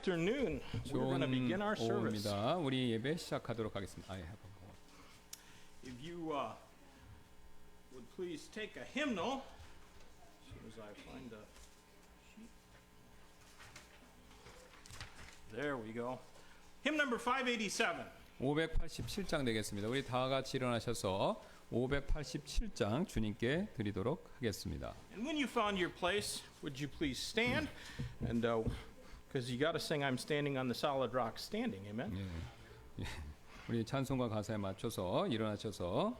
Afternoon. We're going to begin our service. 오후입니다. 우리 예배 시작하도록 하겠습니다. If you would please take a hymnal, as soon as I find the sheet. There we go. Hymn number 587. 587장 되겠습니다. 우리 다 같이 일어나셔서 587장 주님께 드리도록 하겠습니다. And when you found your place, would you please stand? And because you got to sing I'm standing on the solid rock standing. Amen. 예. 우리 찬송과 가사에 맞춰서 일어나셔서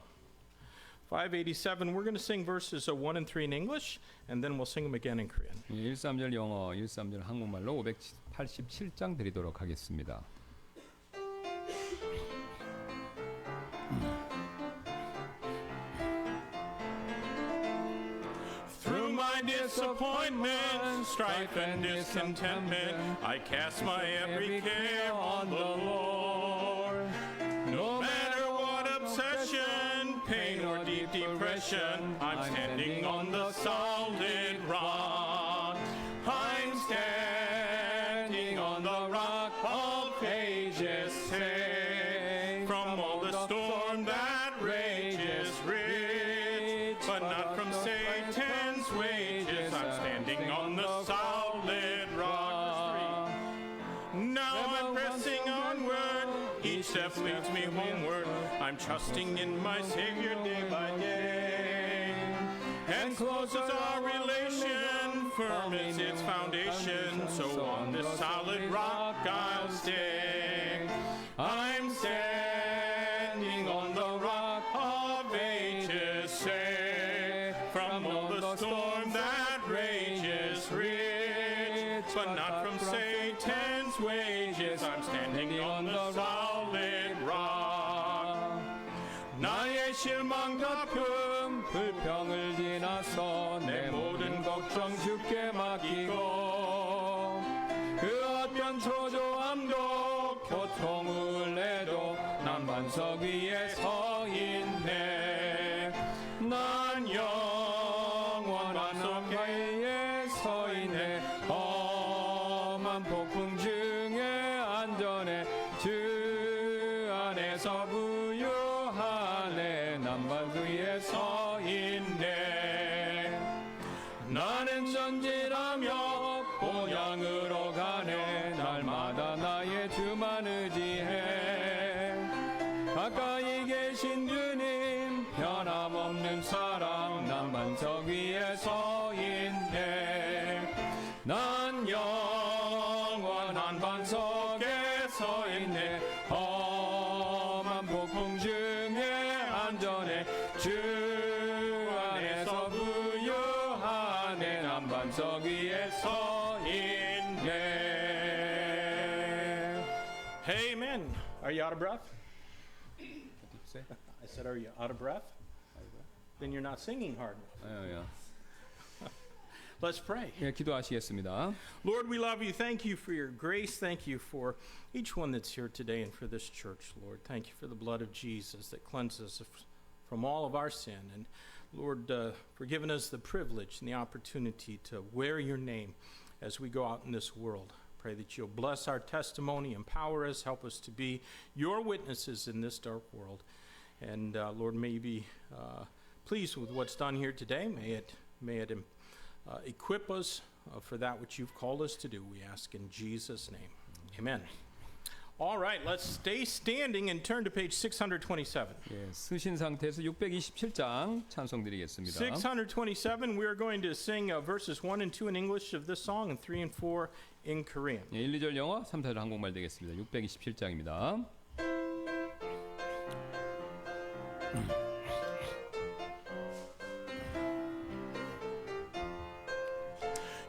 587 we're going to sing verses 1 and 3 in English and then we'll sing them again in Korean. 1~3절 영어, 1~3절 한국말로 587장 드리도록 하겠습니다. Through my disappointment, strife and discontentment, I cast my every care on the Lord. No matter what obsession, pain or deep depression, I'm standing on the solid rock. I'm standing on the rock of ages safe. From all the storm that rages rich, but not from Satan's wages. I'm standing on the solid rock. Now I'm pressing onward, each step leads me homeward. I'm trusting in my Savior day by day. And close is our relation, firm is its foundation. So on this solid rock I'll stay. I'm standing on the rock of ages safe. From all the storm that rages rich, but not from Satan's wages. I'm standing on the solid rock. 나의 실망 다툼 불평을 지나서 내 모든 걱정 주께 맡기고 그 어떤 초조함도 고통을 내도 난 반석 위에 서 있네. 난 영원한 반석에 서 있네. 험한 폭풍 중에 안전해 주 안에서 부유하네. 난 반석 위에 서 있네. 나는 전진하며 본향으로 가네. 날마다 나의 주만 의지해. 가까이 계신 주님 변함없는 사랑. 난 반석 위에 서 있네. 난 영원한 반석에 서 있네. 험한 폭풍 중에 안전해 주 안에서 부유하네. 난 반석 위에 서 있네. Amen. Are you out of breath? I said, are you out of breath? Then you're not singing hard. Let's pray. 예, 기도하시겠습니다. Lord, we love you. Thank you for your grace. Thank you for each one that's here today and for this church, Lord. Thank you for the blood of Jesus that cleanses us from all of our sin. And Lord, for giving us the privilege and the opportunity to wear your name as we go out in this world. Pray that you'll bless our testimony, empower us, help us to be your witnesses in this dark world. And Lord, may you be pleased with what's done here today. May it equip us for that which you've called us to do. We ask in Jesus' name. Amen. All right, let's stay standing and turn to page 627. 예, 쓰신 상태에서 627장 찬송 드리겠습니다. 627, we are going to sing verses 1 and 2 in English of this song and 3 and 4 in Korean. 예, 1, 2절 영어, 3, 4절 한국말 되겠습니다. 627장입니다.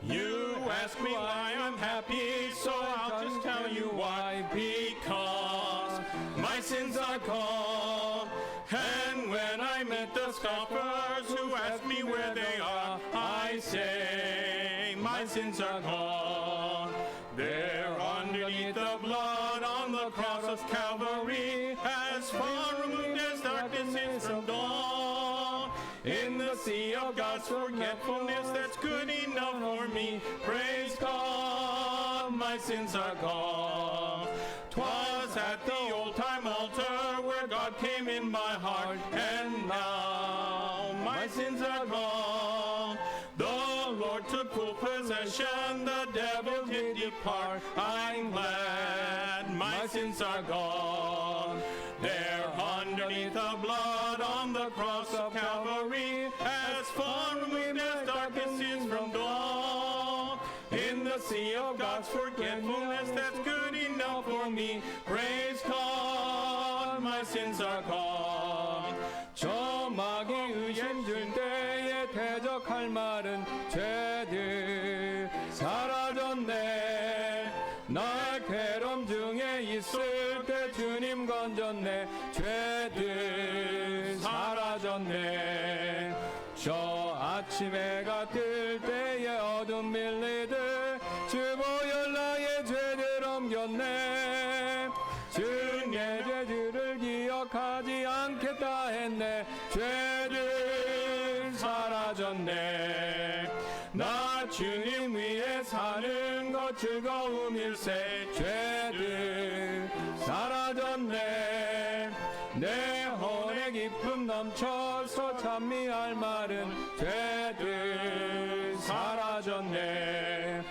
You ask me why I'm happy, so I'll just tell you why. Because my sins are gone, and when I meet the scoffers who ask me where they are, I say my sins are gone. They're underneath the blood on the cross of Calvary, as far removed as darkness is from dawn. In the sea of God's forgetfulness, that's good enough for me. Praise God, my sins sins are gone. 'Twas at the old-time altar where God came in my heart, and now my sins are gone. The Lord took full possession, the devil did depart. I'm glad my sins are gone. There underneath the blood on the cross of Calvary, as far removed as darkness is from dawn. In the sea of God's forgetfulness, that's good enough for me. Praise God, my sins are gone. 저 마귀 의심 줄 때에 대적할 말은 죄들 사라졌네. 날 괴로움 중에 있을 때 주님 건졌네. 죄들 사라졌네. 저 아침 해가 뜰 때에 어둠 밀리들 주 보혈 나의 죄들 옮겼네. 주의 죄들을 기억하지 않겠다 했네. 죄들 사라졌네. 나 주님 위에 사는 것 즐거움일세. 죄들 사라졌네. 내 혼의 기쁨 넘쳐서 찬미할 말은 죄들 사라졌네.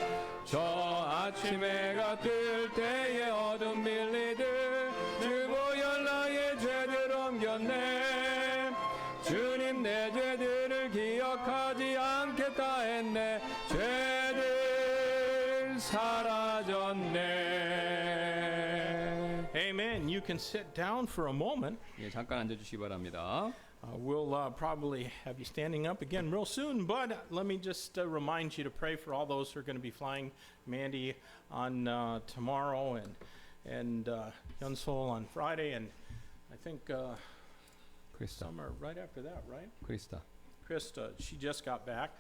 저 아침 해가 뜰 때에 어둠 밀리들 주 보혈 나의 죄들 옮겼네. 주님 내 죄들을 기억하지 않겠다 했네. 죄들 사라졌네. Amen. You can sit down for a moment. 예, 잠깐 앉아주시기 바랍니다. We'll probably have you standing up again real soon, but let me just remind you to pray for all those who are going to be flying Mandy on tomorrow and Hyunsol on Friday, and I think 크리스타, some are right after that, right? 크리스타. Krista, she just got back,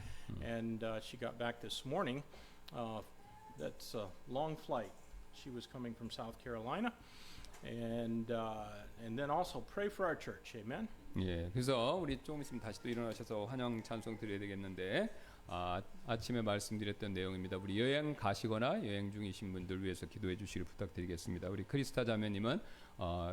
and she got back this morning. That's a long flight. She was coming from South Carolina, and then also pray for our church. Amen. 예, 그래서 우리 조금 있으면 다시 또 일어나셔서 환영 찬송 드려야 되겠는데 아침에 말씀드렸던 내용입니다. 우리 여행 가시거나 여행 중이신 분들 위해서 기도해 주시길 부탁드리겠습니다. 우리 크리스타 자매님은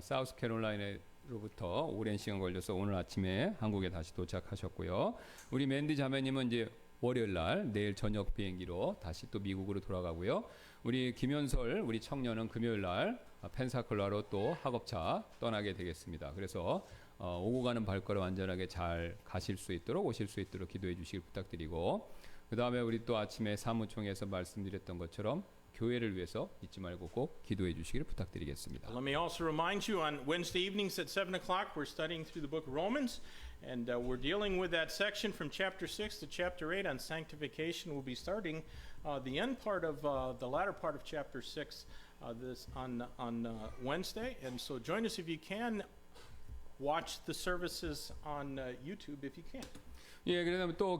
사우스캐롤라이나로부터 오랜 시간 걸려서 오늘 아침에 한국에 다시 도착하셨고요. 우리 맨디 자매님은 이제 월요일 날 내일 저녁 비행기로 다시 또 미국으로 돌아가고요. 우리 김현설 우리 청년은 금요일 날 펜사콜라로 또 학업차 떠나게 되겠습니다. 그래서 오고 가는 발걸음 안전하게 잘 가실 수 있도록 오실 수 있도록 기도해 주시길 부탁드리고, 그 다음에 우리 또 아침에 사무총에서 말씀드렸던 것처럼 교회를 위해서 잊지 말고 꼭 기도해 주시길 부탁드리겠습니다. Let me also remind you on Wednesday evenings at 7 o'clock we're studying through the book of Romans, and we're dealing with that section from chapter 6 to chapter 8 on sanctification. We'll be starting the end part of the latter part of chapter 6 this on Wednesday, and so join us if you can. Watch the services on YouTube if you can. 예, 그러면 또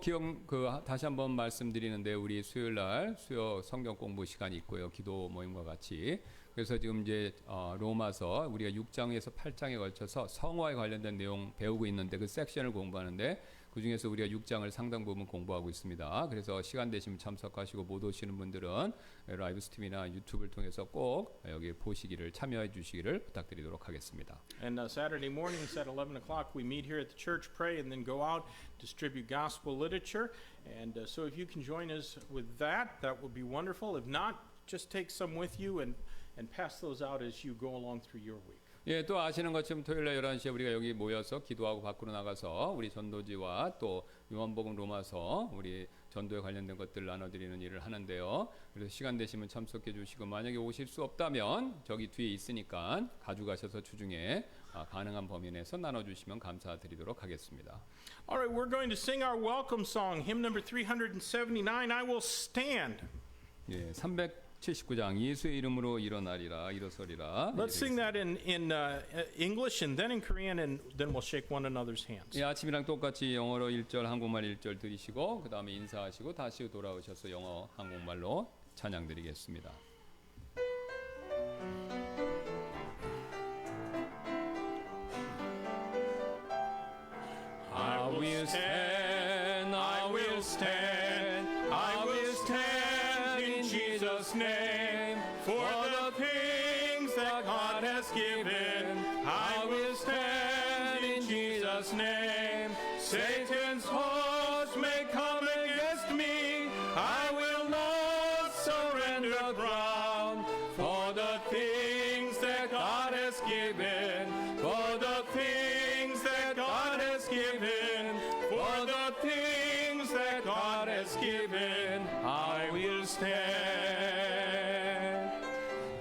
다시 한번 말씀드리는데 우리 수요일 날 수요 성경 공부 시간이 있고요. 기도 모임과 같이. 그래서 지금 이제 로마서 우리가 6장에서 8장에 걸쳐서 성화에 관련된 내용 배우고 있는데 그 섹션을 공부하는데 그 중에서 우리가 6장을 상당 부분 공부하고 있습니다. 그래서 시간 되시면 참석하시고 못 오시는 분들은 라이브 스트림이나 유튜브를 통해서 꼭 여기 보시기를 참여해 주시기를 부탁드리도록 하겠습니다. And Saturday mornings at 11 o'clock we meet here at the church, pray, and then go out, distribute gospel literature. And so if you can join us with that, that would be wonderful. If not, just take some with you and pass those out as you go along through your week. 예, 또 아시는 것처럼 토요일 날 11시에 우리가 여기 모여서 기도하고 밖으로 나가서 우리 전도지와 또 요한복음 로마서 우리 전도에 관련된 것들 나눠드리는 일을 하는데요. 그래서 시간 되시면 참석해 주시고 만약에 오실 수 없다면 저기 뒤에 있으니까 가져가셔서 주중에 가능한 범위 내에서 나눠주시면 감사드리도록 하겠습니다. All right, we're going to sing our welcome song, hymn number 379, I Will Stand. 예, 379장 예수의 이름으로 일어나리라 일어서리라. Let's sing that in English and then in Korean, and then we'll shake one another's hands. 예, 아침이랑 똑같이 영어로 1절 한국말 1절 드리시고 그 다음에 인사하시고 다시 돌아오셔서 영어 한국말로 찬양 드리겠습니다. I will stand, I will stand, I will stand in Jesus' name, for the things that God has given. I will stand in Jesus' name. Satan's host may come against me. I will not surrender ground. For the things that God has given. For the things that God has given. For the things that God has given. I will stand.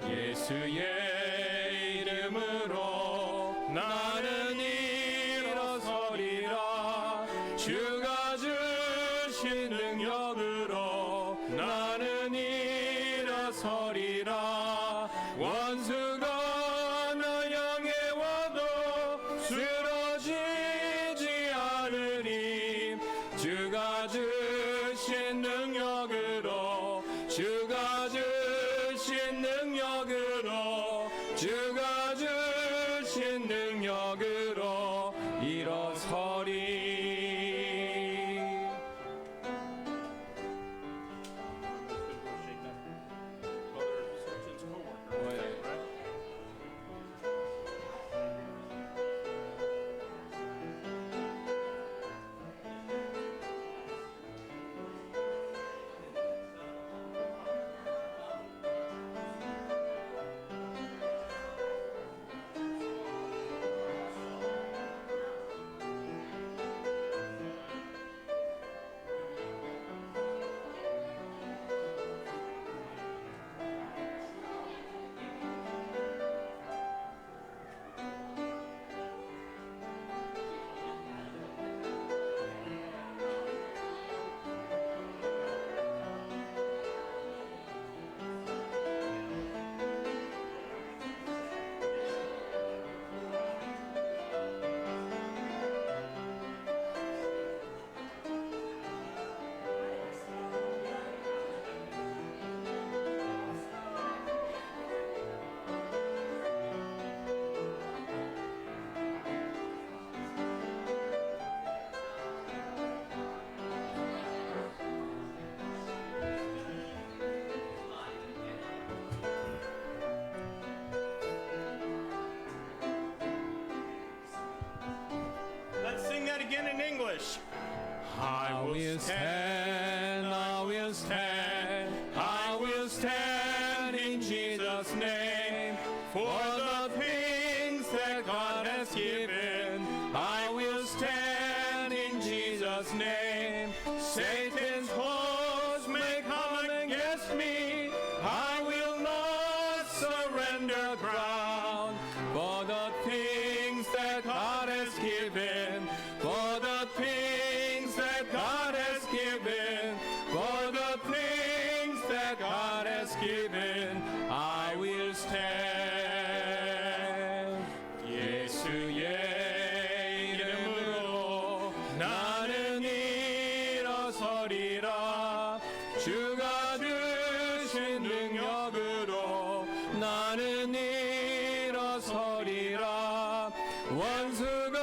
예수의 이름으로 나는 일어서리라. 주가 주신 능력으로 나는 일어서리라. 원수가 나 향해 와도 쓰러지지 않으리. 주가 주신 능력으로 주가 주신 능력으로 주가 주신 능력으로 일어서리. Let's sing that again in English. I will stand, I will stand, I will stand in Jesus' name. For the things that God has given, I will stand in Jesus' name. Satan's host may come against me, I will not surrender ground. For the things that God has given, for the things that God has given, for the things that God has given, I will stand. 예수의 이름으로 나는 일어서리라. 주가 주신 능력으로 나는 일어서리라. 원수가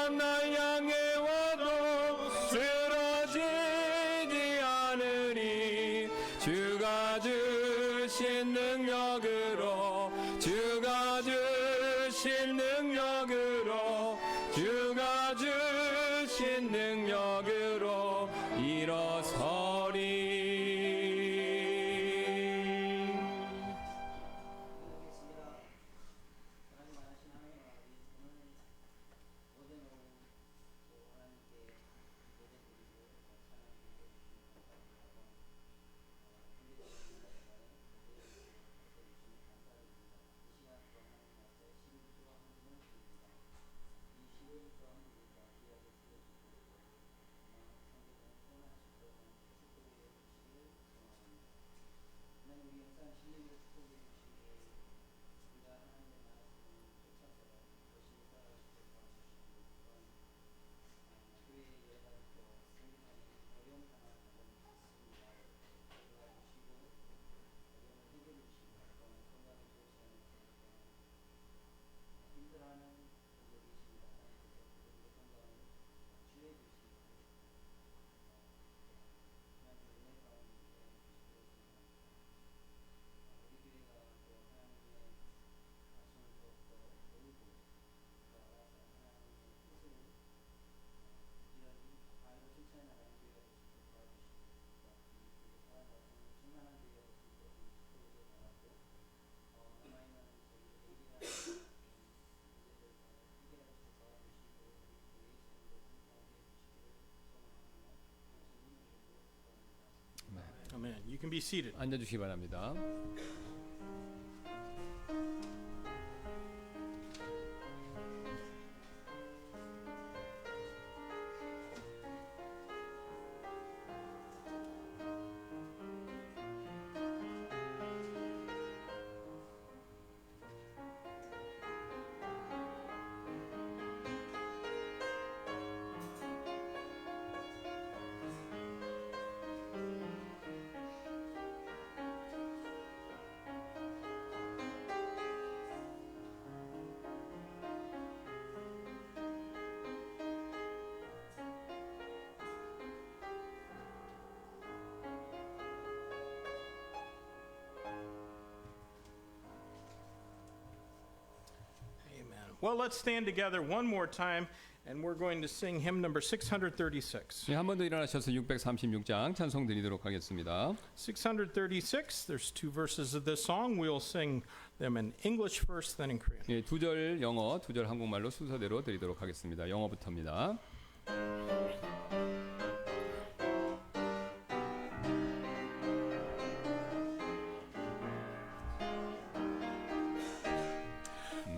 나 향해 와도 쓰러지지 않으리. 주가 주신 능력으로 주가 주신 능력으로 주가 주신 능력으로 일어서리. be seated. 앉아주시기 바랍니다. Well, let's stand together one more time, and we're going to sing hymn number 636. 네, 한 번 더 일어나셔서 636장 찬송 드리도록 하겠습니다. 636, there's two verses of this song. We'll sing them in English first, then in Korean. 예, 2절 영어, 2절 한국말로 순서대로 드리도록 하겠습니다. 영어부터입니다.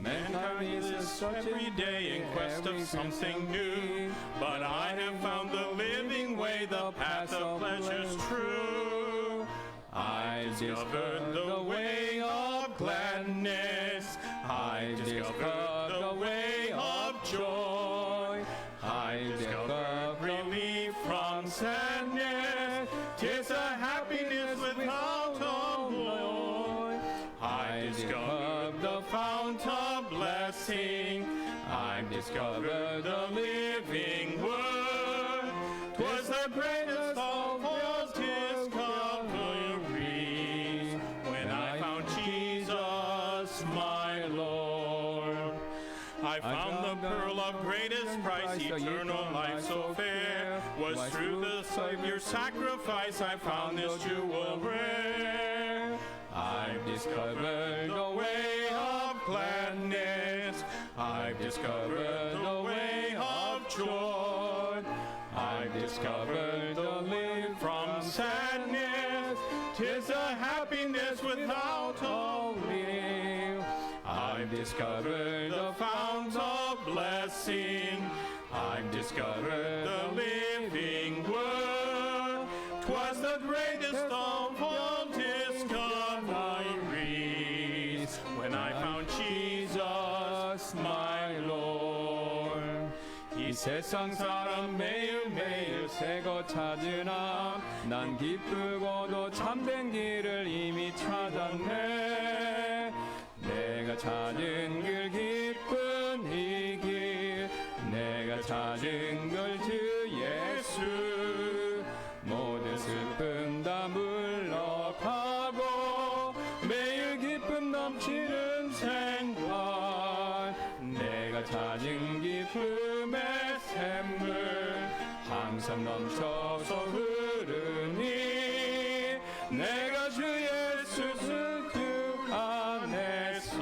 Mankind is every day in quest of something new, but I have found the living way, the path of pleasures true. I discovered the way of gladness, I discovered the way of joy, I discovered relief from sadness, 'tis a happiness without alloy. I discovered the fount of blessing, I discovered the living word. 'Twas the greatest of all discoveries when I found Jesus, my Lord. I found the pearl of greatest price, eternal life so fair. Was through the Savior's sacrifice I found this jewel rare. I've discovered the way of gladness, I've discovered the way of joy, I've discovered the life from sadness, 'tis a happiness without all live. I've discovered the fount of blessing, I've discovered the living word. 'Twas the greatest of all discoveries when I found Jesus, my Lord. 이 세상 사람 매일매일 새 것 찾으나 난 기쁘고도 참된 길을 이미 찾았네. 내가 찾은 길 기쁜 이 길, 내가 찾은 걸 주 예수. 모든 슬픔 다 물러가고 매일 기쁨 넘치는 생활. 내가 찾은 기쁨의 샘물 항상 넘쳐서 흐르니 내가 주 예수 그 안에서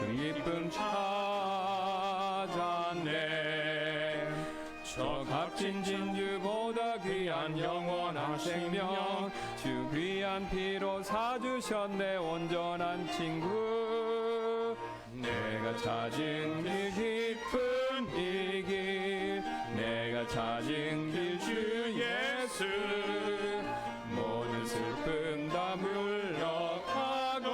그 기쁨 찾았네. 저 값진 진주보다 귀한 영원한 생명, 주 귀한 피로 사주셨네 온전한 친구. 내가 찾은 길 깊은 이 길, 내가 찾은 길 주 예수. 모든 슬픔 다 물러가고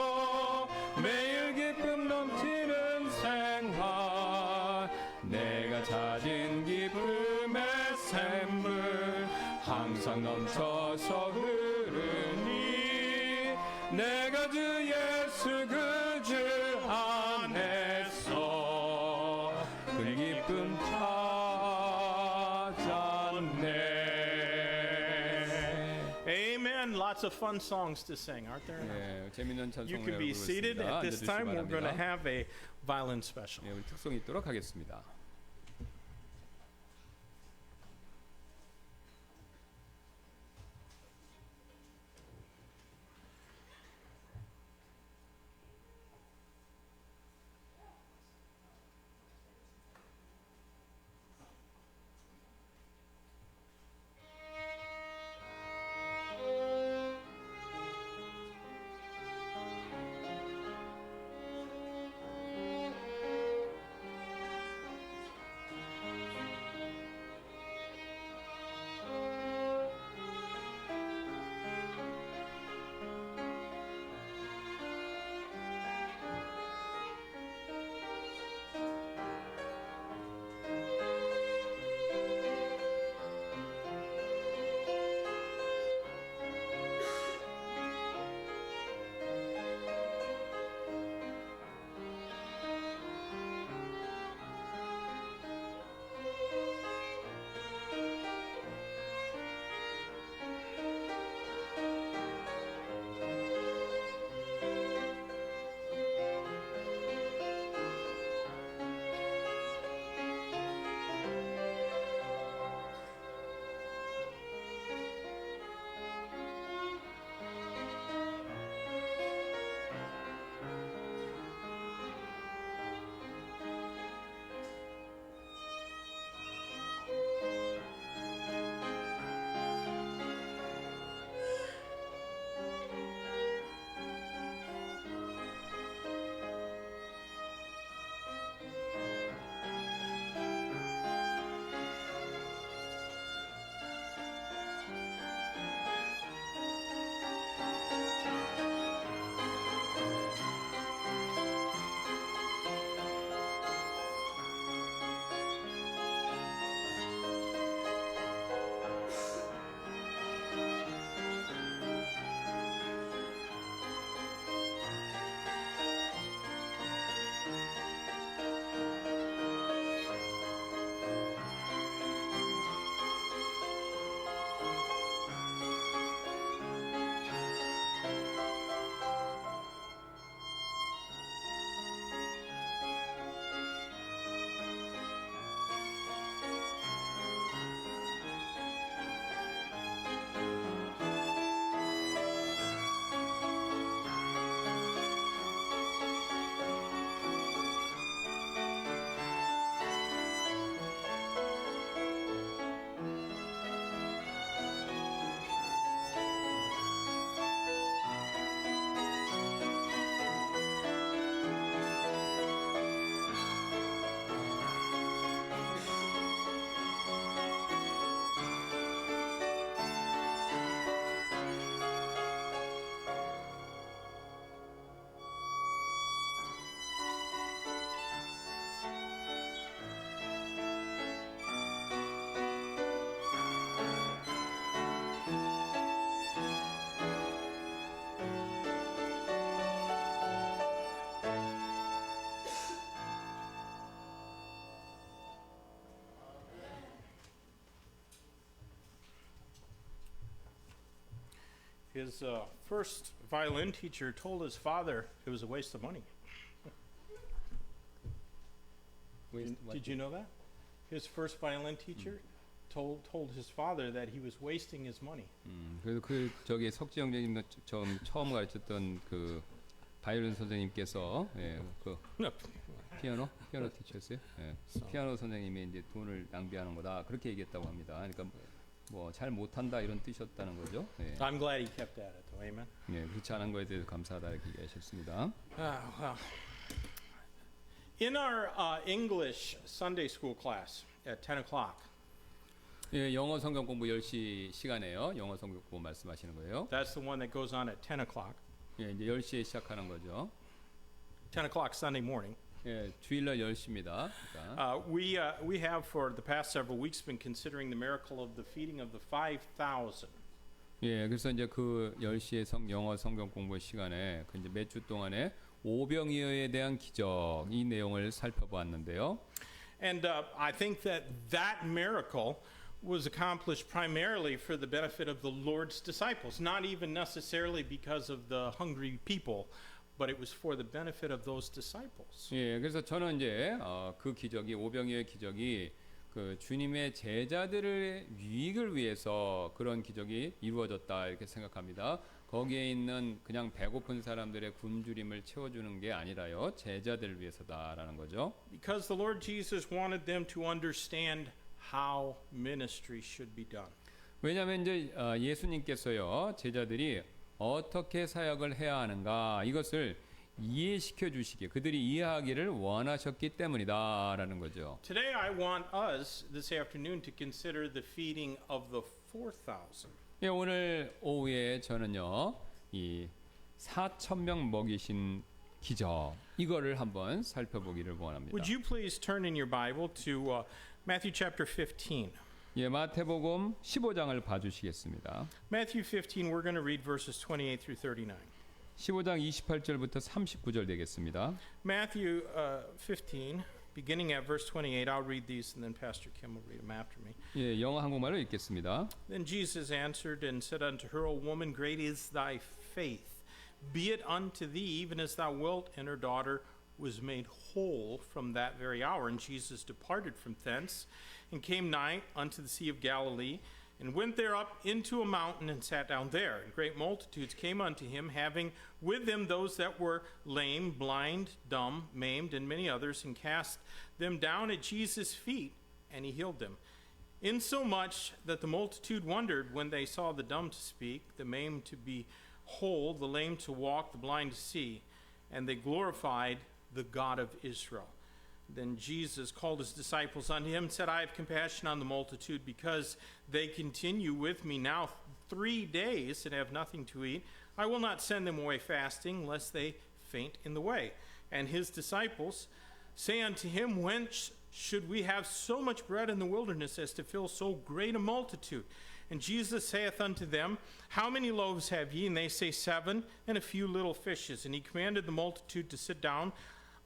매일 기쁨 넘치는 생활. 내가 찾은 기쁨의 샘물 항상 넘쳐서 흐르니 내가 주 예수 그 주 안에서 그 기쁨 찾았네. Amen. Lots of fun songs to sing, aren't there? 예, 재밌는 You 찬송을 can be 부르고 seated. 있습니다. At this 앉아주시기 time, we're going to 바랍니다. have a violin special. 예, 우리 특송 있도록 하겠습니다. his first violin teacher told his father it was a waste of money. Did you know that? His first violin teacher told his father that he was wasting his money. 그래서 그 저기 석지영 선생님 처음 가르쳤던 그 바이올린 선생님께서 그 피아노 티처였어요. 피아노 선생님이 이제 돈을 낭비하는 거다 그렇게 얘기했다고 합니다. 그러니까 뭐 잘 못한다 이런 뜻이었다는 거죠. I'm glad he kept at it, though. Amen. 그렇지 않은 거에 대해서 감사하다 이렇게 얘기하셨습니다. Well. In our English Sunday school class at 10 o'clock, 영어 성경 공부 10시 시간에요. 영어 성경 공부 말씀하시는 거예요. that's the one that goes on at 10 o'clock. 이제 10시에 시작하는 거죠. 10 o'clock Sunday morning. 주일날 10시입니다. 그러니까. We have for the past several weeks been considering the miracle of the feeding of the 5,000. 그래서 이제 그 10시에 영어 성경 공부 시간에 그 이제 몇 주 동안에 오병이어에 대한 기적 이 내용을 살펴보았는데요. And I think that miracle was accomplished primarily for the benefit of the Lord's disciples, not even necessarily because of the hungry people, but it was for the benefit of those disciples. 그래서 저는 이제 그 기적이 오병이어의 기적이 그 주님의 제자들의 유익을 위해서 그런 기적이 이루어졌다 이렇게 생각합니다. 거기에 있는 그냥 배고픈 사람들의 굶주림을 채워주는 게 아니라요 제자들을 위해서다라는 거죠. Because the Lord Jesus wanted them to understand how ministry should be done. 왜냐하면 이제 예수님께서요 제자들이 어떻게 사역을 해야 하는가 이것을 이해시켜 주시기에 그들이 이해하기를 원하셨기 때문이다라는 거죠. Today I want us this afternoon to consider the feeding of the 4,000. 오늘 오후에 저는요 이 4,000명 먹이신 기적 이거를 한번 살펴보기를 원합니다. Would you please turn in your Bible to Matthew chapter 15? 마태복음 15장을 봐주시겠습니다. Matthew 15, we're going to read verses 28 through 39. 15장 28절부터 39절 되겠습니다. Matthew 15, beginning at verse 28. I'll read these and then Pastor Kim will read them after me. 영어 한국말로 읽겠습니다. Then Jesus answered and said unto her, O woman, great is thy faith. Be it unto thee even as thou wilt. And her daughter was made whole from that very hour. And Jesus departed from thence and came nigh unto the Sea of Galilee, and went there up into a mountain and sat down there. And great multitudes came unto him, having with them those that were lame, blind, dumb, maimed, and many others, and cast them down at Jesus' feet, and he healed them. Insomuch that the multitude wondered when they saw the dumb to speak, the maimed to be whole, the lame to walk, the blind to see, and they glorified the God of Israel. Then Jesus called his disciples unto him and said, I have compassion on the multitude, because they continue with me now 3 days and have nothing to eat. I will not send them away fasting, lest they faint in the way. And his disciples say unto him, Whence should we have so much bread in the wilderness as to fill so great a multitude? And Jesus saith unto them, How many loaves have ye? And they say, 7, and a few little fishes. And he commanded the multitude to sit down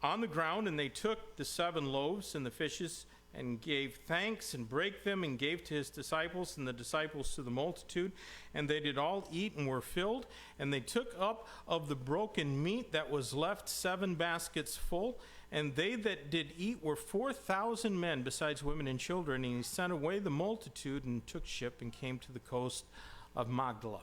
on the ground, and they took the 7 loaves and the fishes, and gave thanks, and brake them, and gave to his disciples, and the disciples to the multitude. And they did all eat, and were filled. And they took up of the broken meat that was left 7 baskets full. And they that did eat were 4,000 men, besides women and children. And he sent away the multitude, and took ship, and came to the coast of Magdala.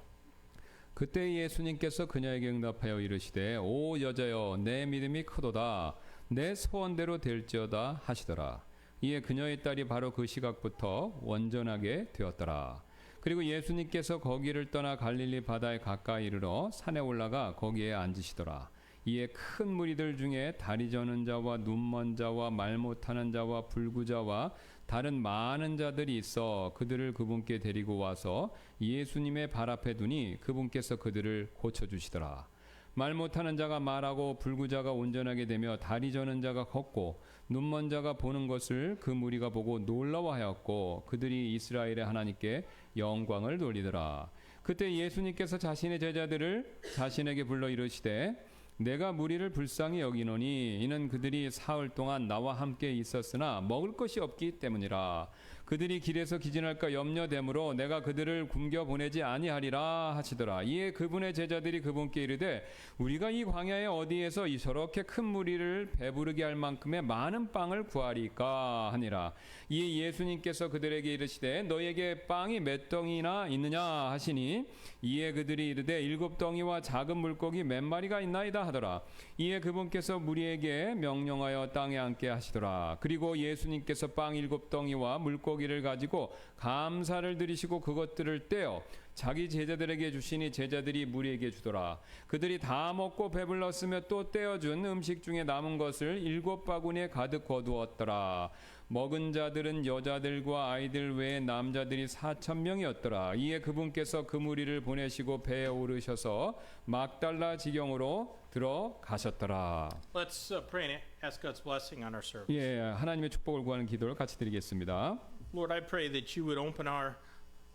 그때 예수님께서 그녀에게 응답하여 이르시되 오 여자여 내 믿음이 크도다 내 소원대로 될지어다 하시더라. 이에 그녀의 딸이 바로 그 시각부터 원전하게 되었더라. 그리고 예수님께서 거기를 떠나 갈릴리 바다에 가까이 이르러 산에 올라가 거기에 앉으시더라. 이에 큰 무리들 중에 다리 저는 자와 눈먼 자와 말 못하는 자와 불구자와 다른 많은 자들이 있어 그들을 그분께 데리고 와서 예수님의 발 앞에 두니 그분께서 그들을 고쳐주시더라. 말 못하는 자가 말하고 불구자가 온전하게 되며 다리 저는 자가 걷고 눈먼 자가 보는 것을 그 무리가 보고 놀라워하였고 그들이 이스라엘의 하나님께 영광을 돌리더라. 그때 예수님께서 자신의 제자들을 자신에게 불러 이르시되 내가 무리를 불쌍히 여기노니 이는 그들이 사흘 동안 나와 함께 있었으나 먹을 것이 없기 때문이라. 그들이 길에서 기진할까 염려되므로 내가 그들을 굶겨 보내지 아니하리라 하시더라. 이에 그분의 제자들이 그분께 이르되 우리가 이 광야에 어디에서 이 저렇게 큰 무리를 배부르게 할 만큼의 많은 빵을 구하리까 하니라. 이에 예수님께서 그들에게 이르시되 너희에게 빵이 몇 덩이나 있느냐 하시니 이에 그들이 이르되 7덩이와 작은 물고기 몇 마리가 있나이다 하더라. 이에 그분께서 무리에게 명령하여 땅에 앉게 하시더라. 그리고 예수님께서 빵 7덩이와 물고기를 가지고 감사를 드리시고 그것들을 떼어 자기 제자들에게 주시니 제자들이 무리에게 주더라. 그들이 다 먹고 배불렀으며 또 떼어준 음식 중에 남은 것을 7바구니에 가득 거두었더라. 먹은 자들은 여자들과 아이들 외에 남자들이 4,000명이었더라. 이에 그분께서 그 무리를 보내시고 배에 오르셔서 막달라 지경으로 들어가셨더라. Let's pray and ask God's blessing on our service. 예, 하나님의 축복을 구하는 기도를 같이 드리겠습니다. Lord, I pray that you would open our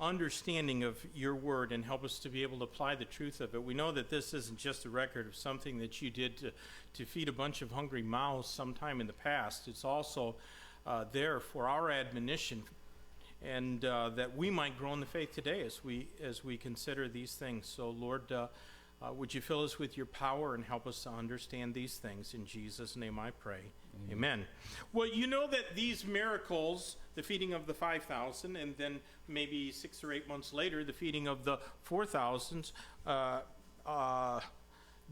understanding of your word and help us to be able to apply the truth of it. We know that this isn't just a record of something that you did to feed a bunch of hungry mouths sometime in the past. It's also there for our admonition and that we might grow in the faith today as we consider these things. So, Lord, would you fill us with your power and help us to understand these things? In Jesus' name I pray. Amen. Well, you know that these miracles, the feeding of the 5,000, and then maybe 6 or 8 months later, the feeding of the 4,000,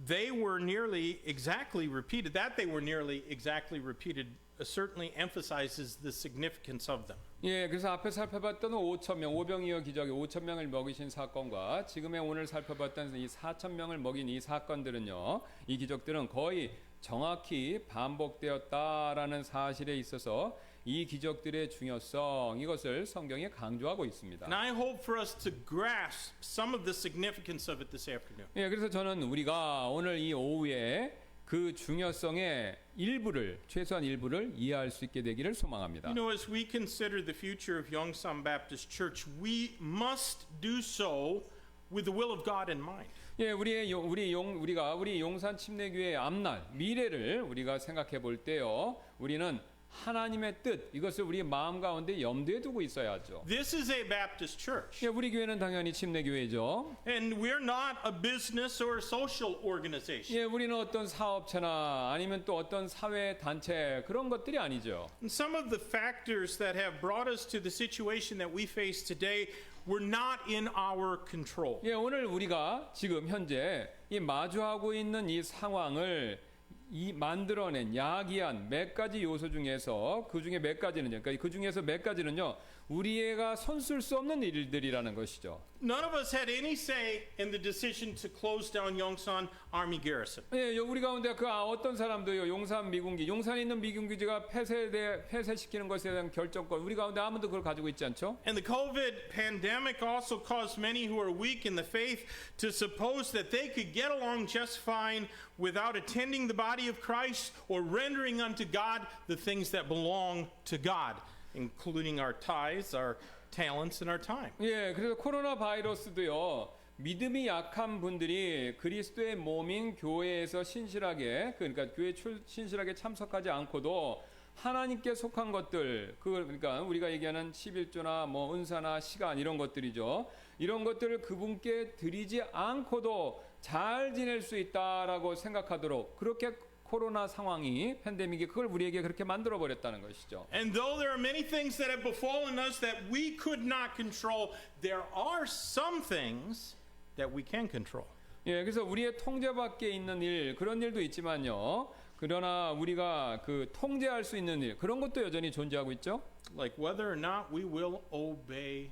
they were nearly exactly repeated. That they were nearly exactly repeated certainly emphasizes the significance of them. 예, 그래서 앞에 살펴봤던 5,000명, 오병이어 기적의 5,000명을 먹이신 사건과 지금의 오늘 살펴봤던 이 4,000명을 먹인 이 사건들은요, 이 기적들은 거의 정확히 반복되었다라는 사실에 있어서 이 기적들의 중요성, 이것을 성경에 강조하고 있습니다. And I hope for us to grasp some of the significance of it this afternoon. 예, 그래서 저는 우리가 오늘 이 오후에 그 중요성의 일부를, 최소한 일부를 이해할 수 있게 되기를 소망합니다. You know, as we consider the future of Yongsan Baptist Church, we must do so with the will of God in mind. 예, 우리 용산 침례교회의 앞날, 미래를 우리가 생각해 볼 때요, 우리는 하나님의 뜻, 이것을 우리 마음 가운데 염두에 두고 있어야죠. This is a Baptist church. 예, 우리 교회는 당연히 침례교회죠. And we're not a business or a social organization. 예, 우리는 어떤 사업체나 아니면 또 어떤 사회 단체 그런 것들이 아니죠. And some of the factors that have brought us to the situation that we face today were not in our control. 예, 오늘 우리가 지금 현재 이 마주하고 있는 이 상황을 이 만들어낸 야기한 몇 가지 요소 중에서 그 중에 몇 가지는요. 그러니까 그 중에서 몇 가지는요. 우리가 손쓸 수 없는 일들이라는 것이죠. None of us had any say in the decision to close down Yongsan Army Garrison. 예, 우리 가운데 그 어떤 사람도요. 용산 미군기, 용산에 있는 미군기지가 폐쇄시키는 것에 대한 결정권 우리 가운데 아무도 그걸 가지고 있지 않죠? And the COVID pandemic also caused many who are weak in the faith to suppose that they could get along just fine without attending the body of Christ or rendering unto God the things that belong to God, including our tithes, our talents, and our time. 예, 그래서 코로나 바이러스도요. 믿음이 약한 분들이 그리스도의 몸인 교회에서 신실하게 그러니까 교회 신실하게 참석하지 않고도 하나님께 속한 것들 그러니까 우리가 얘기하는 11조나 뭐 은사나 시간 이런 것들이죠. 이런 것들을 그분께 드리지 않고도 잘 지낼 수 있다라고 생각하도록 그렇게 코로나 상황이 팬데믹이 그걸 우리에게 그렇게 만들어 버렸다는 것이죠. And though there are many things that have befallen us that we could not control, there are some things that we can control. 예, 그래서 우리의 통제 밖에 있는 일 그런 일도 있지만요. 그러나 우리가 그 통제할 수 있는 일 그런 것도 여전히 존재하고 있죠. Like whether or not we will obey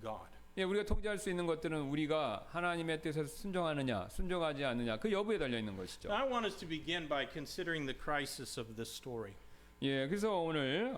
God. 예, 우리가 통제할 수 있는 것들은 우리가 하나님의 뜻에 순종하느냐, 순종하지 않느냐 그 여부에 달려 있는 것이죠. I want us to begin by considering the crisis of this story. 예, 그래서 오늘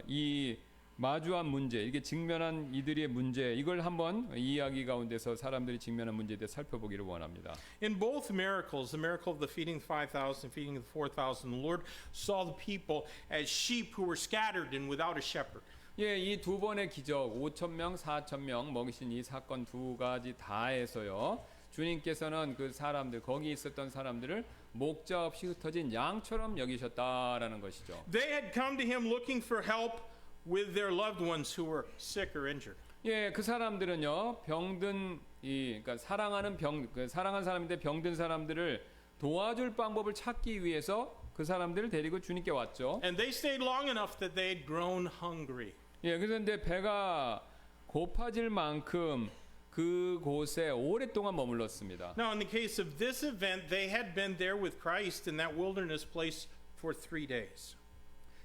이 마주한 문제, 이게 직면한 이들의 문제, 이걸 한번 이 이야기 가운데서 사람들이 직면한 문제에 대해 살펴보기를 원합니다. In both miracles, the miracle of the feeding 5,000, feeding of the 4,000, the Lord saw the people as sheep who were scattered and without a shepherd. 예, 이 두 번의 기적, 5,000명, 4,000명 먹이신 이 사건 두 가지 다 해서요. 주님께서는 그 사람들, 거기 있었던 사람들을 목자 없이 흩어진 양처럼 여기셨다라는 것이죠. They had come to him looking for help, with their loved ones who were sick or injured. 예, 그 사람들은요 병든 그러니까 사랑한 사람인데 병든 사람들을 도와줄 방법을 찾기 위해서 그 사람들을 데리고 주님께 왔죠. And they stayed long enough that they had grown hungry. 예, 그런데 배가 고파질 만큼 그곳에 오랫동안 머물렀습니다. Now, in the case of this event, they had been there with Christ in that wilderness place for 3 days.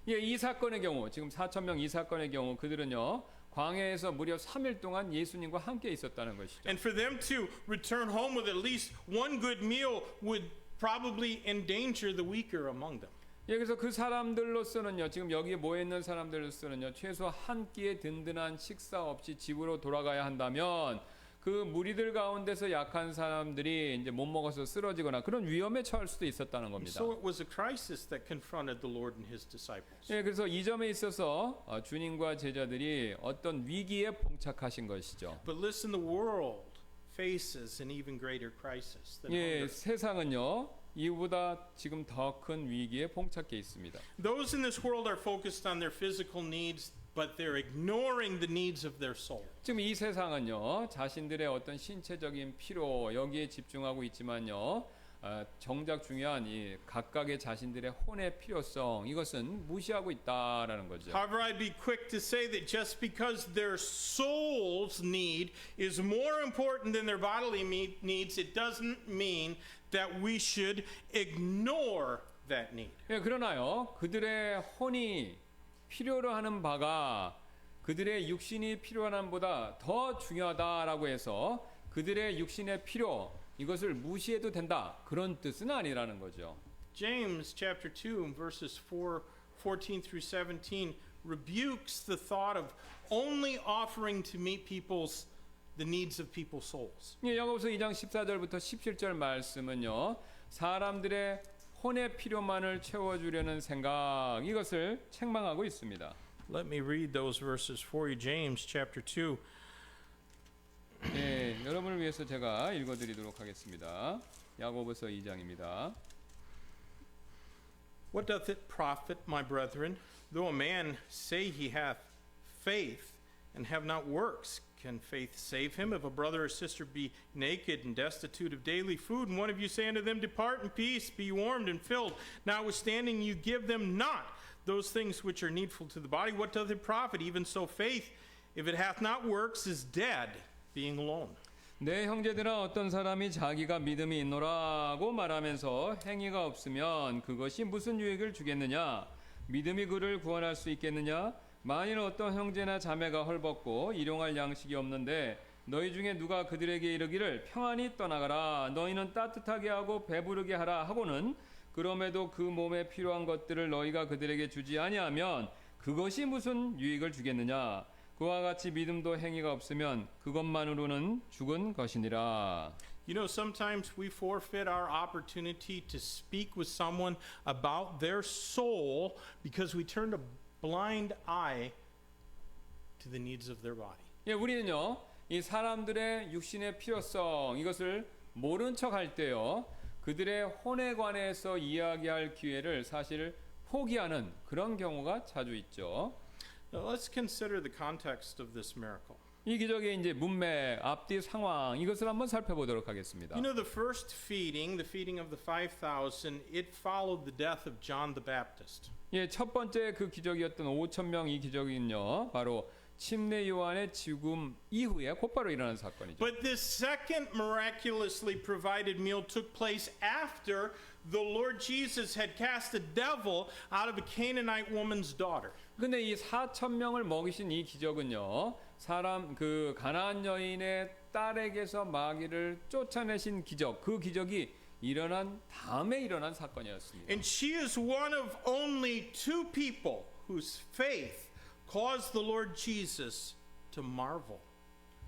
예, 이 사건의 경우 지금 4천 명 이 사건의 경우 그들은요 광야에서 무려 3일 동안 예수님과 함께 있었다는 것이죠. And for them to return home with at least one good meal would probably endanger the weaker among them. 예, 그래서 그 사람들로서는요 지금 여기에 모여 있는 사람들로서는요 최소 한 끼의 든든한 식사 없이 집으로 돌아가야 한다면 그 무리들 가운데서 약한 사람들이 이제 못 먹어서 쓰러지거나 그런 위험에 처할 수도 있었다는 겁니다. So it was a crisis that confronted the Lord and his disciples. 예, 그래서 이 점에 있어서 주님과 제자들이 어떤 위기에 봉착하신 것이죠. But listen, the world faces an even greater crisis than 예, hunger. 세상은요 이보다 지금 더 큰 위기에 봉착해 있습니다. Those in this world are focused on their physical needs, but they're ignoring the needs of their soul. 지금 이 세상은요 자신들의 어떤 신체적인 필요 여기에 집중하고 있지만요 정작 중요한 이 각각의 자신들의 혼의 필요성 이것은 무시하고 있다라는 거죠. However, I'd be quick to say that just because their soul's need is more important than their bodily needs, it doesn't mean that we should ignore that need. 예, 그러나요 그들의 혼이 필요로 하는 바가 그들의 육신이 필요한 것보다 더 중요하다라고 해서 그들의 육신의 필요 이것을 무시해도 된다 그런 뜻은 아니라는 거죠. James chapter 2 verses 14 through 17 rebukes the thought of only offering to meet the needs of people's souls. 예, 야고보서 2장 14절부터 17절 말씀은요. 사람들의 혼의 필요만을 채워주려는 생각 이것을 책망하고 있습니다. Let me read those verses for you. James chapter 2. 예, 여러분을 위해서 제가 읽어드리도록 하겠습니다. 야고보서 2장입니다. What doth it profit, my brethren, though a man say he hath faith and have not works? Can faith save him? If a brother or sister be naked and destitute of daily food, and one of you say unto them, Depart in peace, be warmed and filled, notwithstanding you give them not those things which are needful to the body, what doth it profit? Even so faith, if it hath not works, is dead, being alone. 내 형제들아 어떤 사람이 자기가 믿음이 있노라고 말하면서 행위가 없으면 그것이 무슨 유익을 주겠느냐? 믿음이 그를 구원할 수 있겠느냐? 만일 어떤 형제나 자매가 헐벗고 일용할 양식이 없는데 너희 중에 누가 그들에게 이르기를 평안히 떠나가라 너희는 따뜻하게 하고 배부르게 하라 하고는 그럼에도 그 몸에 필요한 것들을 너희가 그들에게 주지 아니하면 그것이 무슨 유익을 주겠느냐? 그와 같이 믿음도 행위가 없으면 그것만으로는 죽은 것이니라. You know, sometimes we forfeit our opportunity to speak with someone about their soul because we turn a blind eye to the needs of their body. 예, 우리는요 이 사람들의 육신의 필요성 이것을 모른 척할 때요 그들의 혼에 관해서 이야기할 기회를 사실 포기하는 그런 경우가 자주 있죠. Now, let's consider the context of this miracle. 이 기적의 이제 문맥, 앞뒤 상황 이것을 한번 살펴보도록 하겠습니다. You know, the first feeding, the feeding of the 5,000, it followed the death of John the Baptist. 예, 첫 번째 그 기적이었던 5천 명 이 기적은요, 바로 침례 요한의 죽음 이후에 곧바로 일어난 사건이죠. But this second miraculously provided meal took place after the Lord Jesus had cast a devil out of a Canaanite woman's daughter. 근데 이 4천 명을 먹이신 이 기적은요, 사람 그 가나안 여인의 딸에게서 마귀를 쫓아내신 기적, 그 기적이 일어난 다음에 일어난 사건이었습니다. And she is one of only 2 people whose faith caused the Lord Jesus to marvel.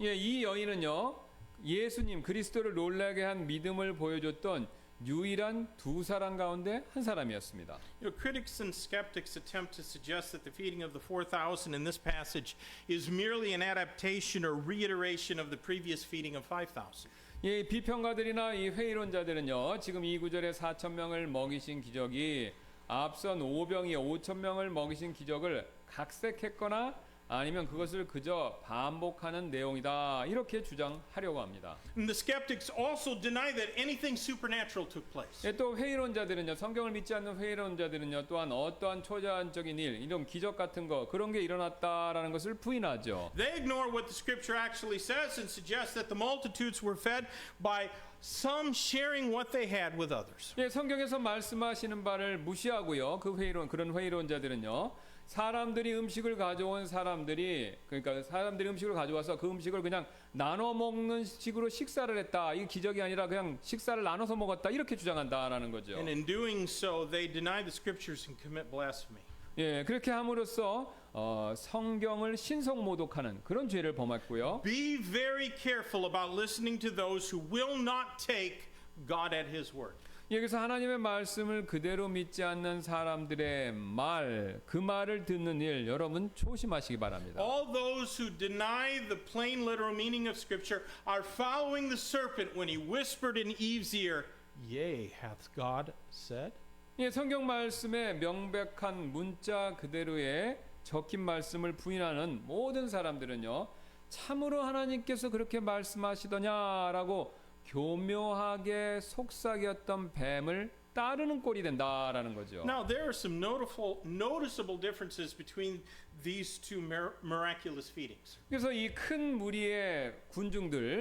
예, 이 여인은요, 예수님 그리스도를 놀라게 한 믿음을 보여줬던 유일한 2사람 가운데 한 사람이었습니다. You know, critics and skeptics attempt to suggest that the feeding of the 4,000 in this passage is merely an adaptation or reiteration of the previous feeding of 5,000. 예, 비평가들이나 이 회의론자들은요, 지금 이 구절에 4천 명을 먹이신 기적이 앞선 오병이 5천 명을 먹이신 기적을 각색했거나 아니면 그것을 그저 반복하는 내용이다 이렇게 주장하려고 합니다. And the skeptics also deny that anything supernatural took place. 예, 또 회의론자들은요, 성경을 믿지 않는 회의론자들은요, 또한 어떠한 초자연적인 일, 이런 기적 같은 거 그런 게 일어났다라는 것을 부인하죠. They ignore what the scripture actually says and suggest that the multitudes were fed by some sharing what they had with others. 예, 성경에서 말씀하시는 바를 무시하고요. 그런 회의론자들은요. 사람들이 음식을 가져온 그러니까 사람들이 음식을 가져와서 그 음식을 그냥 나눠 먹는 식으로 식사를 했다. 이게 기적이 아니라 그냥 식사를 나눠서 먹었다. 이렇게 주장한다라는 거죠. And in doing so, they deny the scriptures and commit blasphemy. 예, 그렇게 함으로써 성경을 신성모독하는 그런 죄를 범했고요. Be very careful about listening to those who will not take God at His word. 여기서 하나님의 말씀을 그대로 믿지 않는 사람들의 그 말을 듣는 일 여러분 조심하시기 바랍니다. All those who deny the plain literal meaning of Scripture are following the serpent when he whispered in Eve's ear, Yea, hath God said? 예, 성경 말씀의 명백한 문자 그대로의 적힌 말씀을 부인하는 모든 사람들은요, 참으로 하나님께서 그렇게 말씀하시더냐라고 교묘하게 속삭였던 뱀을 따르는 꼴이 된다라는 거죠. Now, there are some noticeable differences between these two miraculous feedings. 그래서 이 큰 무리의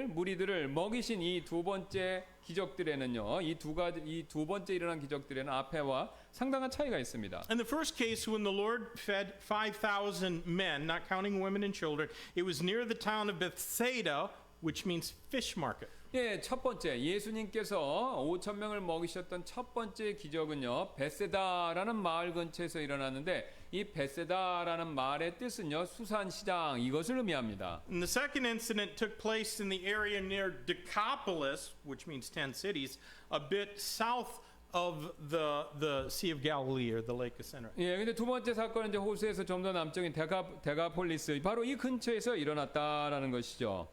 무리들을 먹이신 이 두 번째 기적들에는요, 이 두 번째 일어난 기적들에는 앞에와 상당한 차이가 있습니다. In the first case, when the Lord fed 5,000 men, not counting women and children, it was near the town of Bethsaida, which means fish market. 예, 첫 번째 예수님께서 5천 명을 먹이셨던 첫 번째 기적은요, 베세다라는 마을 근처에서 일어났는데 이 베세다라는 말의 뜻은요, 수산시장 이것을 의미합니다. And the second incident took place in the area near Decapolis, which means 10 cities, a bit south of the Sea of Galilee or the Lake of Gennesaret. 예, 근데 두 번째 사건은 이제 호수에서 좀 더 남쪽인 데가폴리스 바로 이 근처에서 일어났다라는 것이죠.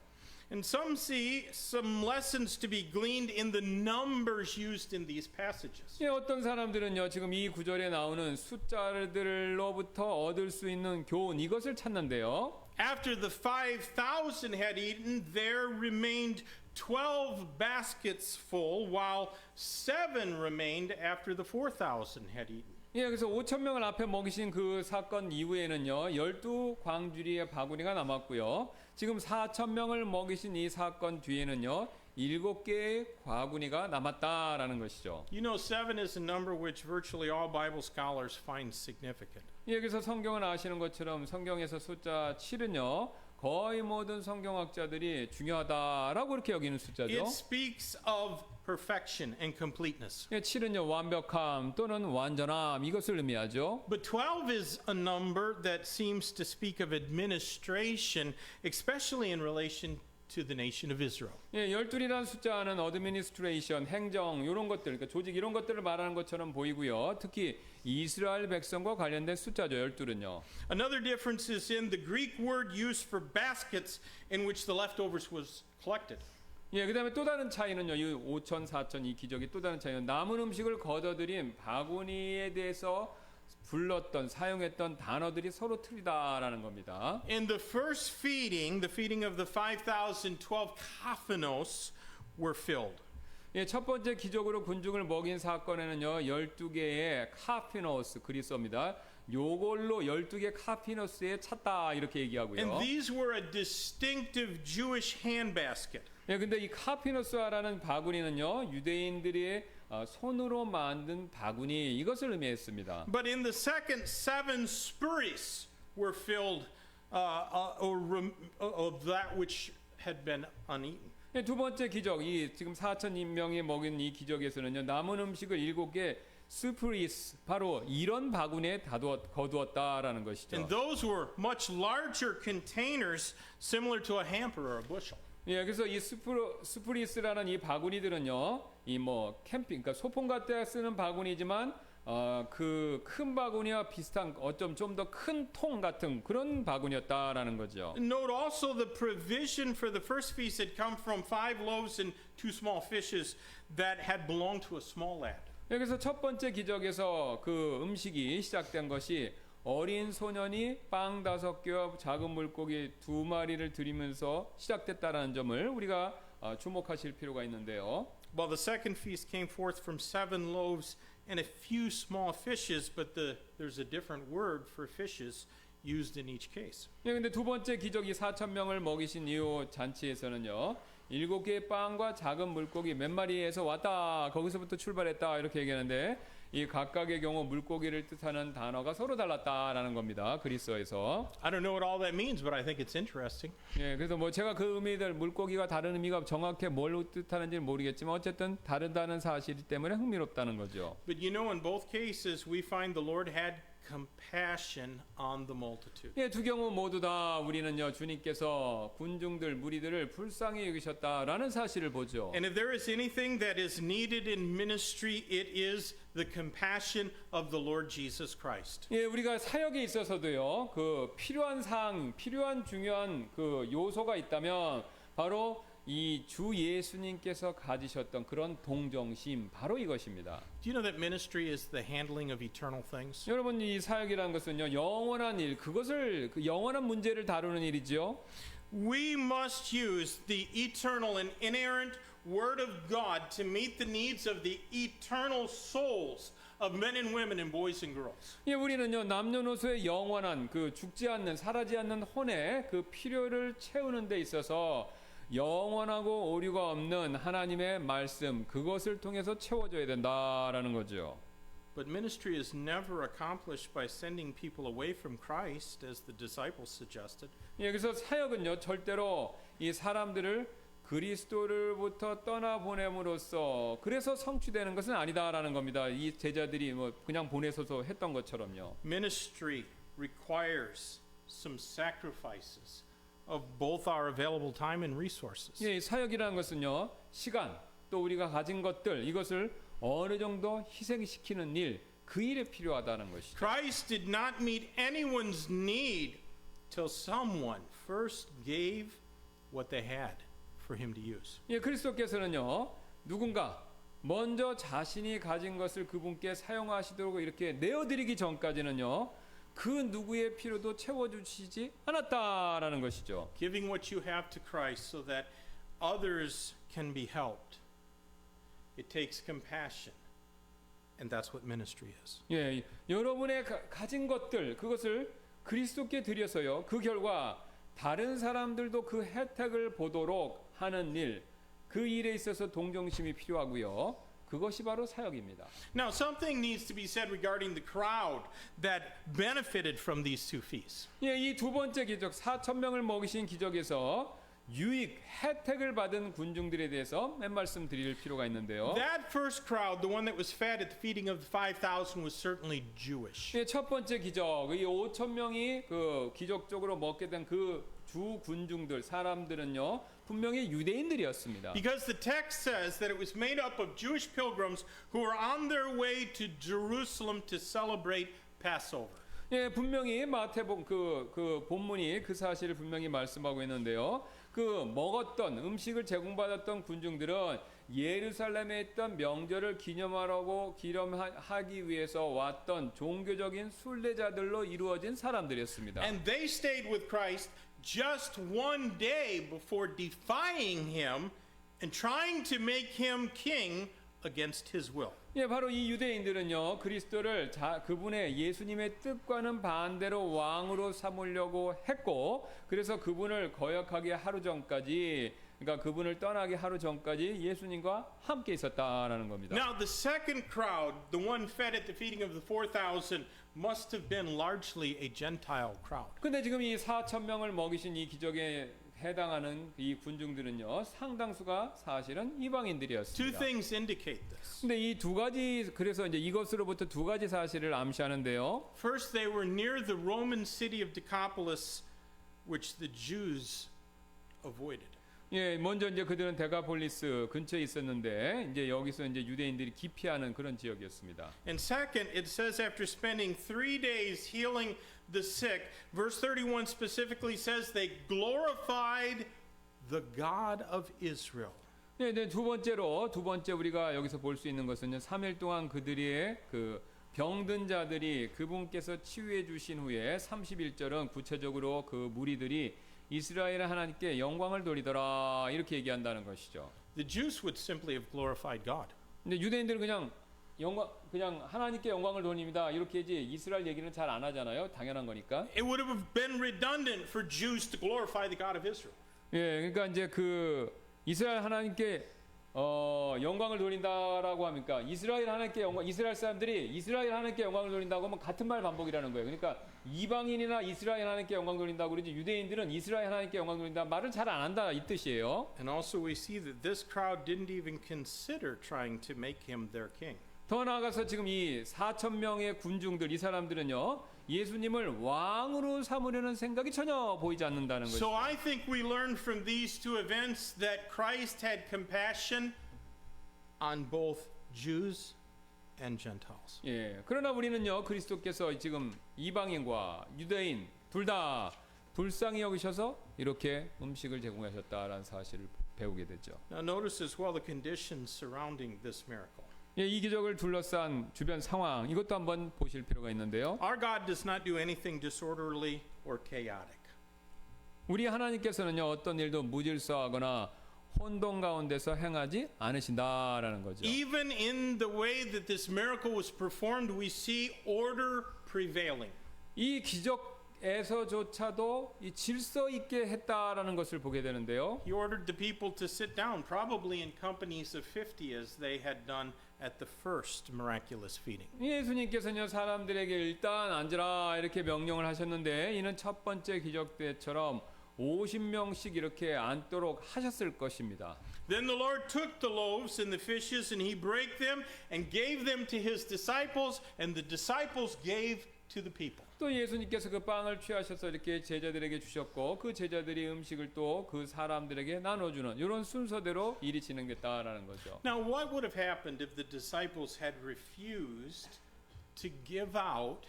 And some see some lessons to be gleaned in the numbers used in these passages. 예, 어떤 사람들은요, 지금 이 구절에 나오는 숫자들로부터 얻을 수 있는 교훈 이것을 찾는데요. After the 5,000 had eaten, there remained 12 baskets full, while 7 remained after the 4,000 had eaten. 예, 그래서 5천 명을 앞에 먹이신 그 사건 이후에는요, 12광주리의 바구니가 남았고요. 지금 4천 명을 먹이신 이 사건 뒤에는요, 7개의 바구니가 남았다라는 것이죠. You know, 7 is a number which virtually all Bible scholars find significant. 예, 그래서 성경을 아시는 것처럼 성경에서 숫자 7은요, 거의 모든 성경학자들이 중요하다라고 이렇게 여기는 숫자죠. It speaks of perfection and completeness. 예, 7은요, 완벽함 또는 완전함 이것을 의미하죠. But 12 is a number that seems to speak of administration, especially in relation to the nation of Israel. 예, 12이라는 숫자는 어드미니스트레이션, 행정 이런 것들, 그러니까 조직 이런 것들을 말하는 것처럼 보이고요. 특히 이스라엘 백성과 관련된 숫자죠. 12는요. Another difference is in the Greek word used for baskets in which the leftovers was collected. 예, 그다음에 또 다른 차이는요. 이 5천, 4천 이 기적이 또 다른 차이는 남은 음식을 거둬들인 바구니에 대해서 사용했던 단어들이 서로 틀리다라는 겁니다. In the first feeding, the feeding of the 5,000, 12 kaphanos were filled. 예, 첫 번째 기적으로 군중을 먹인 사건에는요, 12개의 카피노스 그리스어입니다. 요걸로 12개 카피노스에 찼다 이렇게 얘기하고요. And these were a distinctive Jewish handbasket. 예, 근데 이 카피노스라는 바구니는요, 유대인들의 손으로 만든 바구니 이것을 의미했습니다. But in the second, 7 spuris were filled of that which had been uneaten. 예, 두 번째 기적, 이 지금 4,000명이 먹인 이 기적에서는요, 남은 음식을 7개 스프리스 바로 이런 바구니에 거두었다라는 것이죠. And those were much larger containers, similar to a hamper or a bushel. 예, 그래서 이 스프리스라는 이 바구니들은요, 이 뭐 캠핑, 그러니까 소풍 갈 때 쓰는 바구니지만 그 큰 바구니와 비슷한 어쩜 좀 더 큰 통 같은 그런 바구니였다라는 거죠. Note also the provision for the first feast had come from 5 loaves and 2 small fishes that had belonged to a small lad. 여기서 첫 번째 기적에서 그 음식이 시작된 것이 어린 소년이 빵 5개와 작은 물고기 2마리를 드리면서 시작됐다라는 점을 우리가 주목하실 필요가 있는데요. Well, the second feast came forth from 7 loaves and a few small fishes, but there's a different word for fishes used in each case. 예, 근데 두 번째 기적이 4천 명을 먹이신 이후 잔치에서는요. 7개의 빵과 작은 물고기 몇 마리에서 왔다. 거기서부터 출발했다. 이렇게 얘기하는데 이 각각의 경우 물고기를 뜻하는 단어가 서로 달랐다라는 겁니다. 그리스어에서. I don't know what all that means, but I think it's interesting. 예, 그래서 뭐 제가 그 의미들 물고기가 다른 의미가 정확히 뭘 뜻하는지는 모르겠지만 어쨌든 다르다는 사실 때문에 흥미롭다는 거죠. But you know, in both cases, we find the Lord had compassion on the multitude. 예, 두 경우 모두 다 우리는요 주님께서 군중들 무리들을 불쌍히 여기셨다라는 사실을 보죠. And if there is anything that is needed in ministry, it is the compassion of the Lord Jesus Christ. 예, 우리가 사역에 있어서도요 그 필요한 사항, 필요한 중요한 그 요소가 있다면 바로 이 주 예수님께서 가지셨던 그런 동정심 바로 이것입니다. Do you know that ministry is the handling of eternal things? 여러분 이 사역이라는 것은요 영원한 일, 그것을 그 영원한 문제를 다루는 일이죠. We must use the eternal and inerrant Word of God to meet the needs of the eternal souls of men and women and boys and girls. 예, 우리는요 남녀노소의 영원한 그 죽지 않는 사라지 않는 혼의 그 필요를 채우는 데 있어서 영원하고 오류가 없는 하나님의 말씀 그것을 통해서 채워줘야 된다라는 거죠. But ministry is never accomplished by sending people away from Christ, as the disciples suggested. 예, 그래서 사역은요 절대로 이 사람들을 그리스도를부터 떠나 보냄으로써 그래서 성취되는 것은 아니다라는 겁니다. 이 제자들이 뭐 그냥 보내서서 했던 것처럼요. Ministry requires some sacrifices of both our available time and resources. 예, 사역이라는 것은요 시간 또 우리가 가진 것들 이것을 어느 정도 희생시키는 일, 그 일에 필요하다는 것이죠. Christ did not meet anyone's need till someone first gave what they had for him to use. 예, 그리스도께서는요 누군가 먼저 자신이 가진 것을 그분께 사용하시도록 이렇게 내어드리기 전까지는요 그 누구의 필요도 채워주시지 않았다라는 것이죠. Giving what you have to Christ so that others can be helped. It takes compassion. And that's what ministry is. 예, 여러분의 가진 것들 그것을 그리스도께 드려서요. 그 결과 다른 사람들도 그 혜택을 보도록 하는 일, 그 일에 있어서 동정심이 필요하고요. 그것이 바로 사역입니다. Now, something needs to be said regarding the crowd that benefited from these two feasts. 예, 이 두 번째 기적 4천 명을 먹이신 기적에서 유익, 혜택을 받은 군중들에 대해서 몇 말씀 드릴 필요가 있는데요. That first crowd, the one that was fed at the feeding of the 5,000, was certainly Jewish. 예, 첫 번째 기적, 이 5천 명이 그 기적적으로 먹게 된 그 주 군중들, 사람들은요, 분명히 유대인들이었습니다. Because the text says that it was made up of Jewish pilgrims who were on their way to Jerusalem to celebrate Passover. 예, 분명히 마태복음 그 본문이 그 사실을 분명히 말씀하고 있는데요. 그 먹었던 음식을 제공받았던 군중들은 예루살렘에 있던 명절을 기념하기 위해서 왔던 종교적인 순례자들로 이루어진 사람들이었습니다. And they stayed with Christ just one day before defying him and trying to make him king against his will. 예, 바로 이 유대인들은요 그리스도를 그분의 예수님의 뜻과는 반대로 왕으로 삼으려고 했고, 그래서 그분을 거역하기 하루 전까지, 그러니까 그분을 떠나기 하루 전까지 예수님과 함께 있었다라는 겁니다. Now the second crowd, the one fed at the feeding of the 4,000, must have been largely a Gentile crowd. 근데 지금 이 4천 명을 먹이신 이 기적에 해당하는 이 군중들은요 상당수가 사실은 Two 이방인들이었습니다. things indicate this. 근데 이 두 가지, 그래서 이제 이것으로부터 두 가지 사실을 암시하는데요. First, they were near the Roman city of Decapolis, which the Jews avoided. 예, 먼저 이제 그들은 데가폴리스 근처에 있었는데 이제 여기서 이제 유대인들이 기피하는 그런 지역이었습니다. And second, it says after spending 3 days healing the sick, verse 31 specifically says they glorified the God of Israel. 네, 두 번째 우리가 여기서 볼 수 있는 것은 3일 동안 그들의 그 병든 자들이 그분께서 치유해 주신 후에 31절은 구체적으로 그 무리들이 이스라엘 하나님께 영광을 돌리더라 이렇게 얘기한다는 것이죠. The Jews would simply have glorified God. 근데 유대인들은 그냥 하나님께 영광을 돌립니다 이렇게 하지 이스라엘 얘기는 잘 안 하잖아요. 당연한 거니까. It would have been redundant for Jews to glorify the God of Israel. 예, 그러니까 이제 그 이스라엘 하나님께 영광을 돌린다라고 하니까 이스라엘 사람들이 이스라엘 하나님께 영광을 돌린다고 하면 같은 말 반복이라는 거예요. 그러니까 이방인이나 이스라엘 하나님께 영광 돌린다고 그러지 유대인들은 이스라엘 하나님께 영광 돌린다 말을 잘 안 한다 이 뜻이에요. And also we see that this crowd didn't even consider trying to make him their king. 더 나아가서 지금 이 4천 명의 군중들 이 사람들은요 예수님을 왕으로 삼으려는 생각이 전혀 보이지 않는다는 거죠. So I think we learn from these two events that Christ had compassion on both Jews and Gentiles. 예, 그러나 우리는요 그리스도께서 지금 이방인과 유대인 둘 다 불쌍히 여기셔서 이렇게 음식을 제공하셨다라는 사실을 배우게 됐죠. Now notice as well the conditions surrounding this miracle. 예, 이 기적을 둘러싼 주변 상황 이것도 한번 보실 필요가 있는데요. Our God does not do anything disorderly or chaotic. 우리 하나님께서는요 어떤 일도 무질서하거나 혼돈 가운데서 행하지 않으신다라는 거죠. Even in the way that this miracle was performed, we see order prevailing. 이 기적에서조차도 이 질서 있게 했다라는 것을 보게 되는데요. He ordered the people to sit down, probably in companies of 50 as they had done at the first miraculous feeding. 예수님께서는 사람들에게 일단 앉으라 이렇게 명령을 하셨는데 이는 첫 번째 기적 때처럼 50명씩 이렇게 앉도록 하셨을 것입니다. Then the Lord took the loaves and the fishes and he broke them and gave them to his disciples and the disciples gave to the people. 또 예수님께서 그 빵을 취하셔서 이렇게 제자들에게 주셨고 그 제자들이 음식을 또 그 사람들에게 나눠주는 이런 순서대로 일이 진행됐다라는 거죠. Now what would have happened if the disciples had refused to give out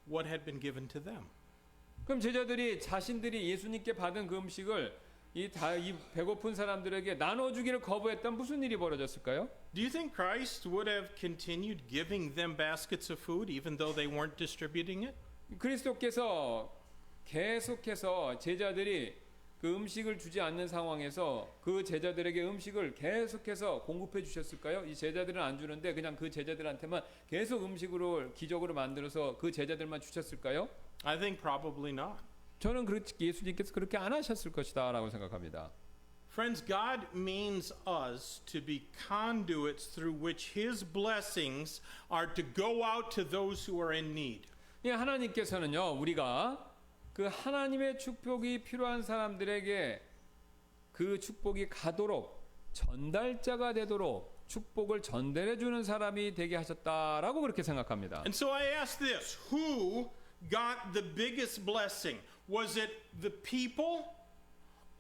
what had been given to them? 그럼 제자들이 자신들이 예수님께 받은 그 음식을 이 배고픈 사람들에게 나눠주기를 거부했다면 무슨 일이 벌어졌을까요? Do you think Christ would have continued giving them baskets of food even though they weren't distributing it? 그리스도께서 계속해서 제자들이 그 음식을 주지 않는 상황에서 그 제자들에게 음식을 계속해서 공급해 주셨을까요? 이 제자들은 안 주는데 그냥 그 제자들한테만 계속 음식으로 기적으로 만들어서 그 제자들만 주셨을까요? I think probably not. 저는 예수님께서 그렇게 안 하셨을 것이다라고 생각합니다. Friends, God means us to be conduits through which His blessings are to go out to those who are in need. 예, 하나님께서는요, 우리가 그 하나님의 축복이 필요한 사람들에게 그 축복이 가도록 전달자가 되도록 축복을 전달해 주는 사람이 되게 하셨다라고 그렇게 생각합니다. And so I ask this, who got the biggest blessing? Was it the people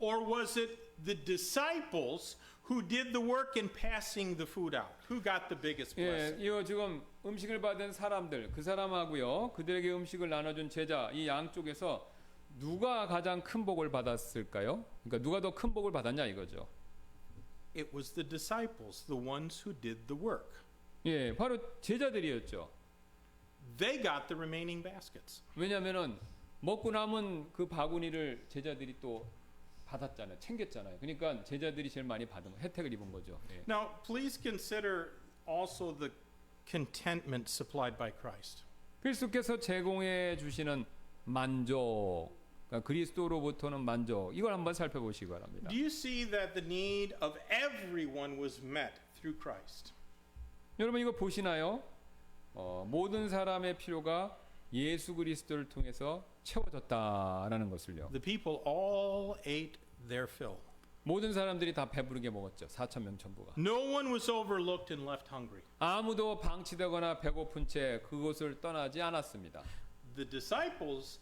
or was it the disciples who did the work in passing the food out? Who got the biggest blessing? 예, 이거 지금 음식을 받은 사람들, 그 사람하고요, 그들에게 음식을 나눠준 제자, 이 양쪽에서 누가 가장 큰 복을 받았을까요? 그러니까 누가 더 큰 복을 받았냐 이거죠. It was the disciples, the ones who did the work. 예, 바로 제자들이었죠. They got the remaining baskets. 왜냐하면은 먹고 남은 그 바구니를 제자들이 또 받았잖아요. 챙겼잖아요. 그러니까 제자들이 제일 많이 받은 혜택을 입은 거죠. 예. Now, please consider also the contentment supplied by Christ. 그리스도께서 제공해 주시는 만족, 그러니까 그리스도로부터는 만족. 이걸 한번 살펴보시기 바랍니다. Do you see that the need of everyone was met through Christ? 여러분 이거 보시나요? 모든 사람의 필요가 예수 그리스도를 통해서 채워졌다라는 것을요. The people all ate their fill. 모든 사람들이 다 배부르게 먹었죠. 4천 명 전부가. No one was overlooked and left hungry. 아무도 방치되거나 배고픈 채 그곳을 떠나지 않았습니다. The disciples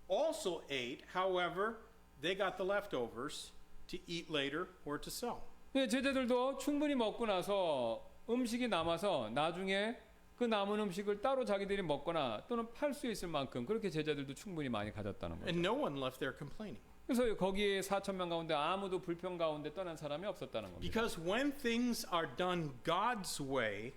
also ate, however, they got the leftovers to eat later or to sell. 네, 제자들도 충분히 먹고 나서 음식이 남아서 나중에 그 남은 음식을 따로 자기들이 먹거나 또는 팔 수 있을 만큼 그렇게 제자들도 충분히 많이 가졌다는 거죠. And no one left there complaining. 그래서 거기에 4천 명 가운데 아무도 불평 가운데 떠난 사람이 없었다는 겁니다. Because when things are done God's way,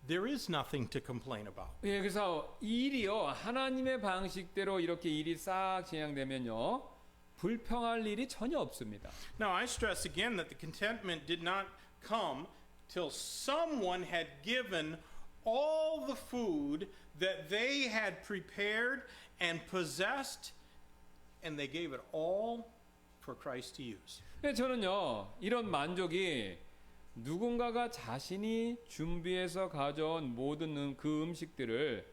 there is nothing to complain about. 예, 그래서 이 일이요 하나님의 방식대로 이렇게 일이 싹 진행되면요 불평할 일이 전혀 없습니다. Now, I stress again that the contentment did not come till someone had given all the food that they had prepared and possessed, and they gave it all for Christ to use. 예, 저는요 이런 만족이 누군가가 자신이 준비해서 가져온 모든 그 음식들을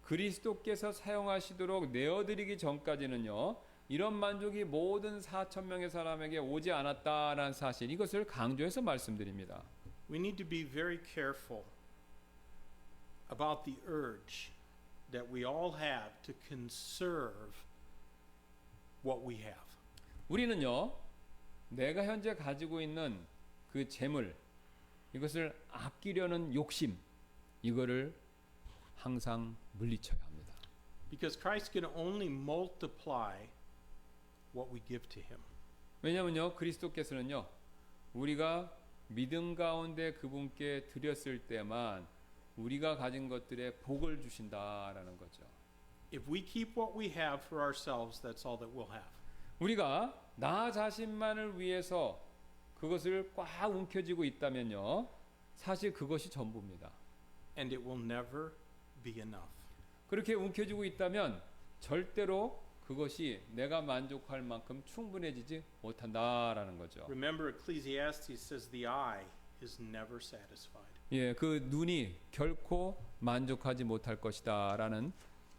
그리스도께서 사용하시도록 내어드리기 전까지는요 이런 만족이 모든 4천 명의 사람에게 오지 않았다라는 사실 이것을 강조해서 말씀드립니다. We need to be very careful about the urge that we all have to conserve what we have. 우리는요 내가 현재 가지고 있는 그 재물 이것을 아끼려는 욕심 이거를 항상 물리쳐야 합니다. Because Christ can only multiply what we give to him. 왜냐면요 그리스도께서는요 우리가 믿음 가운데 그분께 드렸을 때만 우리가 가진 것들에 복을 주신다라는 거죠. If we keep what we have for ourselves, that's all that we'll have. 우리가 나 자신만을 위해서 그것을 꽉 움켜쥐고 있다면요 사실 그것이 전부입니다. And it will never be enough. 그렇게 움켜쥐고 있다면 절대로 그것이 내가 만족할 만큼 충분해지지 못한다라는 거죠. Remember, Ecclesiastes says the eye is never satisfied. 예, 그 눈이 결코 만족하지 못할 것이다라는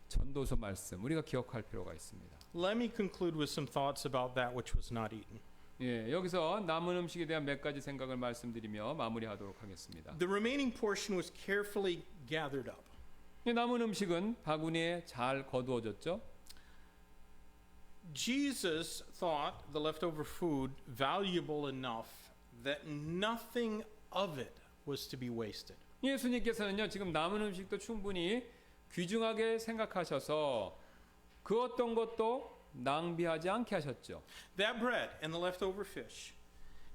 전도서 말씀 우리가 기억할 필요가 있습니다. Let me conclude with some thoughts about that which was not eaten. 예, 여기서 남은 음식에 대한 몇 가지 생각을 말씀드리며 마무리하도록 하겠습니다. The remaining portion was carefully gathered up. 이 남은 음식은 바구니에 잘 거두어졌죠. Jesus thought the leftover food valuable enough that nothing of it was to be wasted. 예수님께서는요 지금 남은 음식도 충분히 귀중하게 생각하셔서 그 어떤 것도 낭비하지 않게 하셨죠. That bread and the leftover fish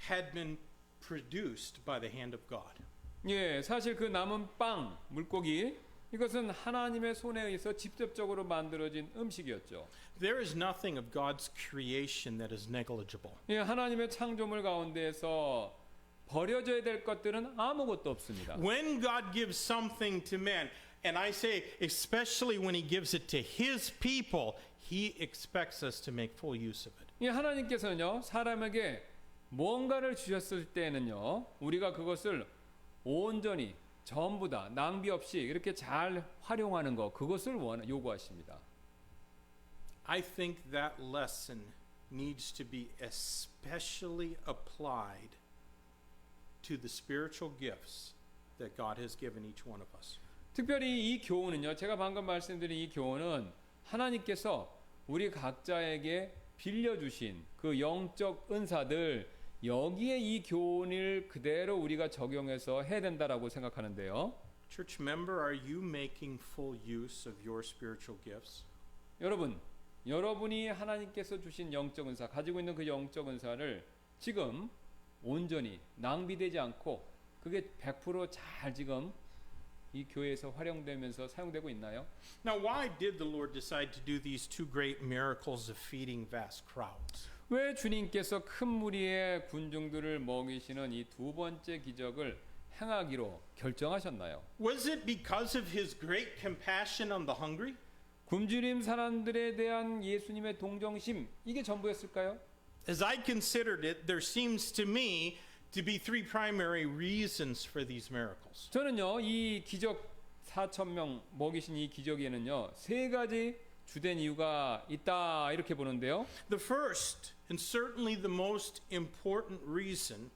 had been produced by the hand of God. 예, 사실 그 남은 빵, 물고기 이것은 하나님의 손에 의해서 직접적으로 만들어진 음식이었죠. There is nothing of God's creation that is negligible. 예, 하나님의 창조물 가운데에서 버려져야 될 것들은 아무것도 없습니다. When God gives something to man, and I say especially when he gives it to his people, he expects us to make full use of it. 예, 하나님께서는요 사람에게 뭔가를 주셨을 때는요 우리가 그것을 온전히 전부 다 낭비 없이 이렇게 잘 활용하는 거 그것을 요구하십니다. I think that lesson needs to be especially applied to the spiritual gifts that God has given each one of us. 특별히 이 교훈은요 제가 방금 말씀드린 이 교훈은 하나님께서 우리 각자에게 빌려주신 그 영적 은사들 여기에 이 교훈을 그대로 우리가 적용해서 해야 된다라고 생각하는데요. Church member, are you making full use of your spiritual gifts? 여러분이 하나님께서 주신 영적 은사 가지고 있는 그 영적 은사를 지금 온전히 낭비되지 않고 그게 100% 잘 지금 이 교회에서 활용되면서 사용되고 있나요? Now, why did the Lord decide to do these two great miracles of feeding vast crowds? 왜 주님께서 큰 무리의 군중들을 먹이시는 이 두 번째 기적을 행하기로 결정하셨나요? Was it because of his great compassion on the hungry? 굶주린 사람들에 대한 예수님의 동정심 이게 전부였을까요? As I considered it, there seems to me to be three primary reasons for these miracles. 저는요 이 기적 4천 명 먹이신 이 기적에는요 세 가지 주된 이유가 있다 이렇게 보는데요. The first and certainly the most important reason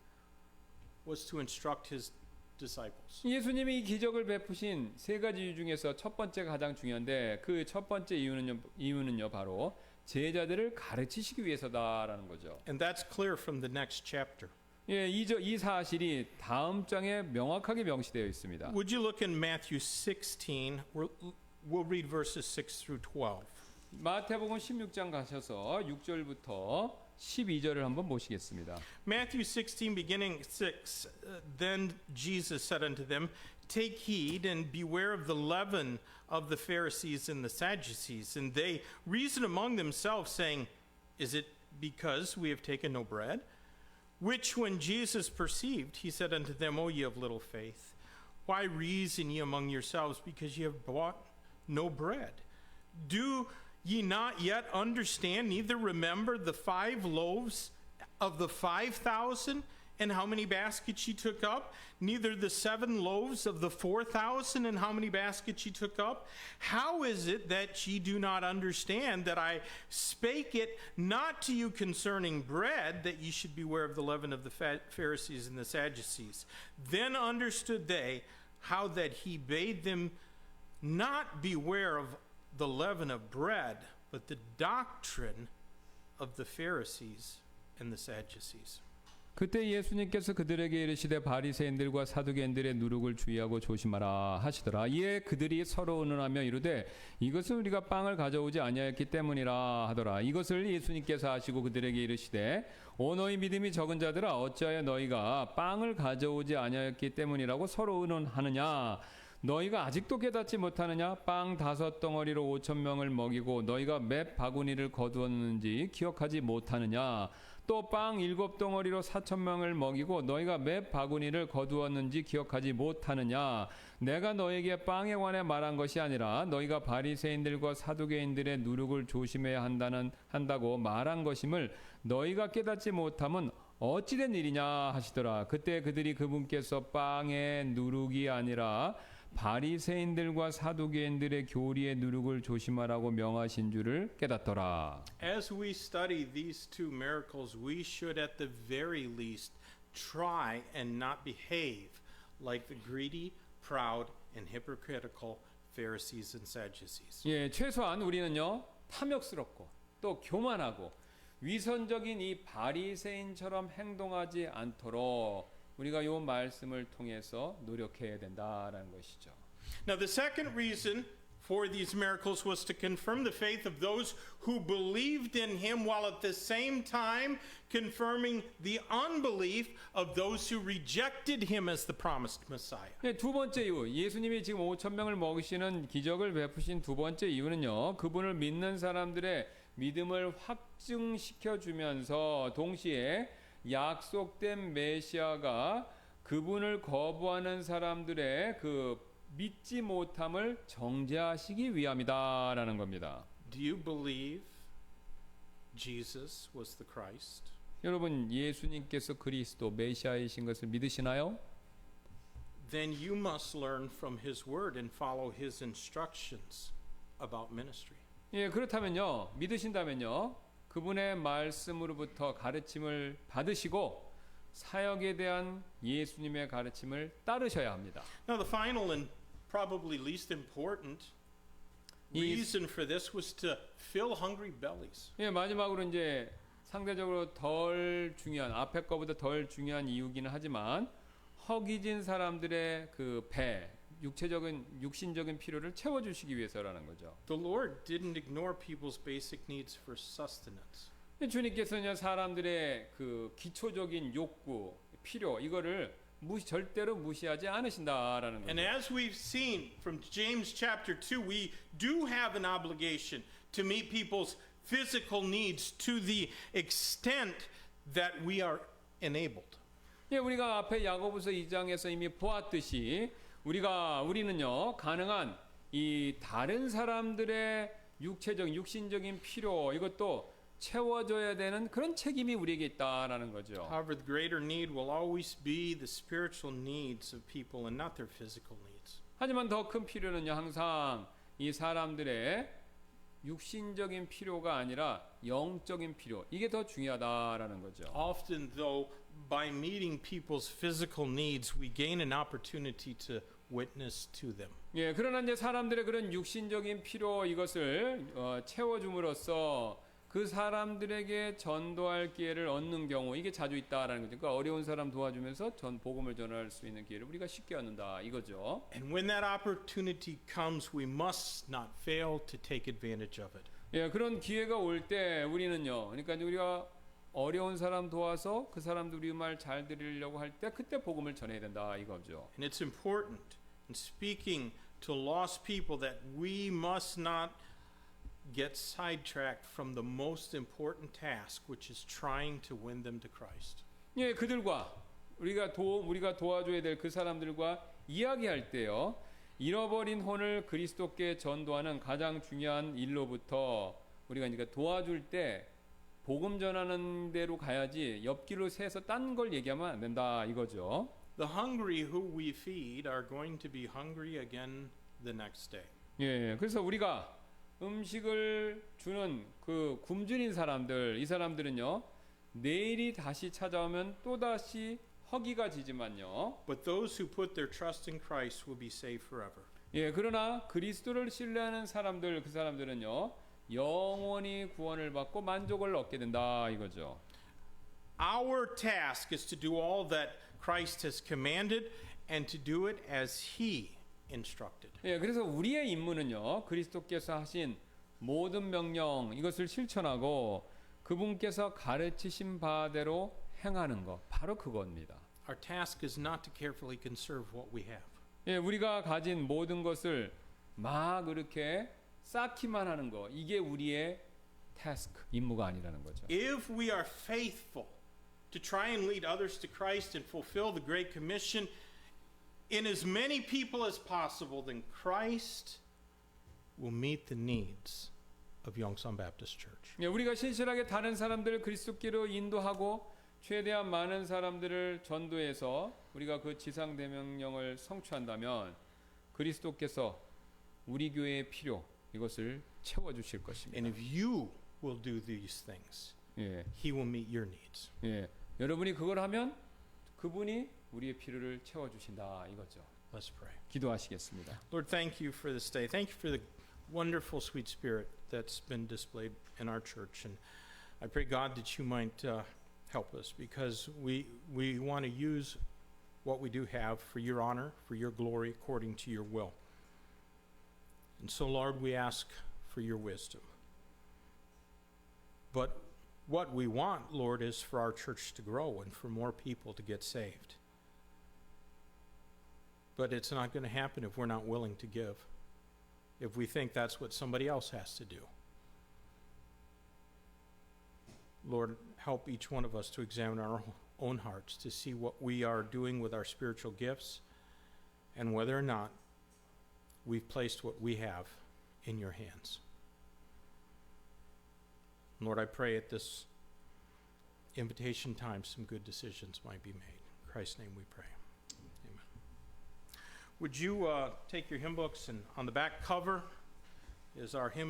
was to instruct his disciples. 예수님이 이 기적을 베푸신 세 가지 이유 중에서 첫 번째가 가장 중요한데 그 첫 번째 이유는요 바로 제자들을 가르치시기 위해서다라는 거죠. And that's clear from the next chapter. 예, 이 사실이 다음 장에 명확하게 명시되어 있습니다. Would you look in Matthew 16? We'll read verses 6 through 12. 마태복음 16장 가셔서 6절부터 12절을 한번 보시겠습니다. Matthew 16, beginning 6, Then Jesus said unto them, take heed and beware of the leaven of the Pharisees and the Sadducees. And they reason among themselves, saying, Is it because we have taken no bread? Which when Jesus perceived, he said unto them, O ye of little faith, why reason ye among yourselves, because ye have bought no bread? Do ye not yet understand, neither remember the 5 loaves of the 5,000, and how many baskets ye took up? Neither the 7 loaves of the 4,000, and how many baskets ye took up? How is it that ye do not understand that I spake it not to you concerning bread, that ye should beware of the leaven of the Pharisees and the Sadducees? Then understood they how that he bade them not beware of the leaven of bread, but the doctrine of the Pharisees and the Sadducees. 그때 예수님께서 그들에게 이르시되 바리새인들과 사두개인들의 누룩을 주의하고 조심하라 하시더라. 이에 그들이 서로 의논하며 이르되 이것은 우리가 빵을 가져오지 아니하였기 때문이라 하더라. 이것을 예수님께서 아시고 그들에게 이르시되 오 너희 믿음이 적은 자들아 어찌하여 너희가 빵을 가져오지 아니하였기 때문이라고 서로 의논하느냐? 너희가 아직도 깨닫지 못하느냐? 빵 5덩어리로 5,000명을 먹이고 너희가 몇 바구니를 거두었는지 기억하지 못하느냐? 또 빵 7덩어리로 4,000명을 먹이고 너희가 몇 바구니를 거두었는지 기억하지 못하느냐? 내가 너에게 빵에 관해 말한 것이 아니라 너희가 바리새인들과 사두개인들의 누룩을 조심해야 한다고 말한 것임을 너희가 깨닫지 못함은 어찌된 일이냐 하시더라. 그때 그들이 그분께서 빵의 누룩이 아니라 바리새인들과 사두개인들의 교리의 누룩을 조심하라고 명하신 줄을 깨닫더라. As we study these 2 miracles, we should at the very least try and not behave like the greedy, proud, and hypocritical Pharisees and Sadducees. 예, 최소한 우리는요 탐욕스럽고 또 교만하고 위선적인 이 바리새인처럼 행동하지 않도록 우리가 이 말씀을 통해서 노력해야 된다라는 것이죠. Now the second reason for these miracles was to confirm the faith of those who believed in him, while at the same time confirming the unbelief of those who rejected him as the promised Messiah. 네, 두 번째 이유, 예수님이 지금 5,000명을 먹이시는 기적을 베푸신 두 번째 이유는요, 그분을 믿는 사람들의 믿음을 확증시켜 주면서 동시에 약속된 메시아가 그분을 거부하는 사람들의 그 믿지 못함을 정죄하시기 위함이다라는 겁니다. Do you believe Jesus was the Christ? 여러분 예수님께서 그리스도 메시아이신 것을 믿으시나요? Then you must learn from his word and follow his instructions about ministry. 예, 그렇다면요. 믿으신다면요. 그분의 말씀으로부터 가르침을 받으시고 사역에 대한 예수님의 가르침을 따르셔야 합니다. Now the final and probably least important reason for this was to fill hungry bellies. 예, 마지막으로 이제 상대적으로 덜 중요한 앞에 거보다 덜 중요한 이유기는 하지만 허기진 사람들의 그 배, 육신적인 필요를 채워 주시기 위해서라는 거죠. The Lord didn't ignore people's basic needs for sustenance. 주님께서는 사람들의 그 기초적인 욕구, 필요 이거를 절대로 무시하지 않으신다라는 거죠. And as we've seen from James chapter 2, we do have an obligation to meet people's physical needs to the extent that we are enabled. 예, 우리가 앞에 야고보서 2장에서 이미 보았듯이 우리는요 가능한 이 다른 사람들의 육신적인 필요 이것도 채워줘야 되는 그런 책임이 우리에게 있다라는 거죠. However, the greater need will always be the spiritual needs of people and not their physical needs. 하지만 더 큰 필요는요 항상 이 사람들의 육신적인 필요가 아니라 영적인 필요 이게 더 중요하다라는 거죠. Often, though, by meeting people's physical needs, we gain an opportunity to witness to them. 예, 그러나 이제 사람들의 그런 육신적인 필요 이것을 채워줌으로써 그 사람들에게 전도할 기회를 얻는 경우 이게 자주 있다라는 거죠. 그러니까 어려운 사람 도와주면서 복음을 전할 수 있는 기회를 우리가 쉽게 얻는다 이거죠. And when that opportunity comes, we must not fail to take advantage of it. 예, 그런 기회가 올 때 우리는요. 그러니까 우리가 어려운 사람 도와서 그 사람들 우리 말 잘 들으려고 할 때 그때 복음을 전해야 된다 이거죠. And it's important and speaking to lost people that we must not get sidetracked from the most important task, which is trying to win them to Christ. 예, 그들과 우리가 도와줘야 될 그 사람들과 이야기할 때요. 잃어버린 혼을 그리스도께 전도하는 가장 중요한 일로부터 우리가 그러니까 도와줄 때 복음 전하는 대로 가야지 옆길로 새서 딴 걸 얘기하면 안 된다 이거죠. The hungry who we feed are going to be hungry again the next day. 예, 그래서 우리가 음식을 주는 그 굶주린 사람들, 이 사람들은요, 내일이 다시 찾아오면 또 다시 허기가 지지만요. But those who put their trust in Christ will be saved forever. 예, 그러나 그리스도를 신뢰하는 사람들, 그 사람들은요, 영원히 구원을 받고 만족을 얻게 된다 이거죠. Our task is to do all that Christ has commanded and to do it as He instructed. 예, 그래서 우리의 임무는요, 그리스도께서 하신 모든 명령 이것을 실천하고 그분께서 가르치신 바대로 행하는 것, 바로 그겁니다. Our task is not to carefully conserve what we have. 예, 우리가 가진 모든 것을 막 이렇게 쌓기만 하는 거, 이게 우리의 태스크, 임무가 아니라는 거죠. If we are faithful to try and lead others to Christ and fulfill the Great Commission in as many people as possible, then Christ will meet the needs of Yongsan Baptist Church. 예, 우리가 신실하게 다른 사람들을 그리스도께로 인도하고 최대한 많은 사람들을 전도해서 우리가 그 지상 대명령을 성취한다면 그리스도께서 우리 교회의 필요 이것을 채워 주실 And 것입니다. if you will do these things, 예. He will meet your needs. 예. 여러분이 그걸 하면 그분이 우리의 필요를 채워 주신다 이거죠. Let's pray. 기도하시겠습니다. Lord, thank you for this day. Thank you for the wonderful, sweet spirit that's been displayed in our church. And I pray, God, that you might help us because we want to use what we do have for your honor, for your glory, according to your will. And so, Lord, we ask for your wisdom. But what we want, Lord, is for our church to grow and for more people to get saved. But it's not going to happen if we're not willing to give, if we think that's what somebody else has to do. Lord, help each one of us to examine our own hearts to see what we are doing with our spiritual gifts and whether or not we've placed what we have in your hands. Lord, I pray at this invitation time some good decisions might be made. In Christ's name we pray. Amen. Would you take your hymn books, and on the back cover is our hymn.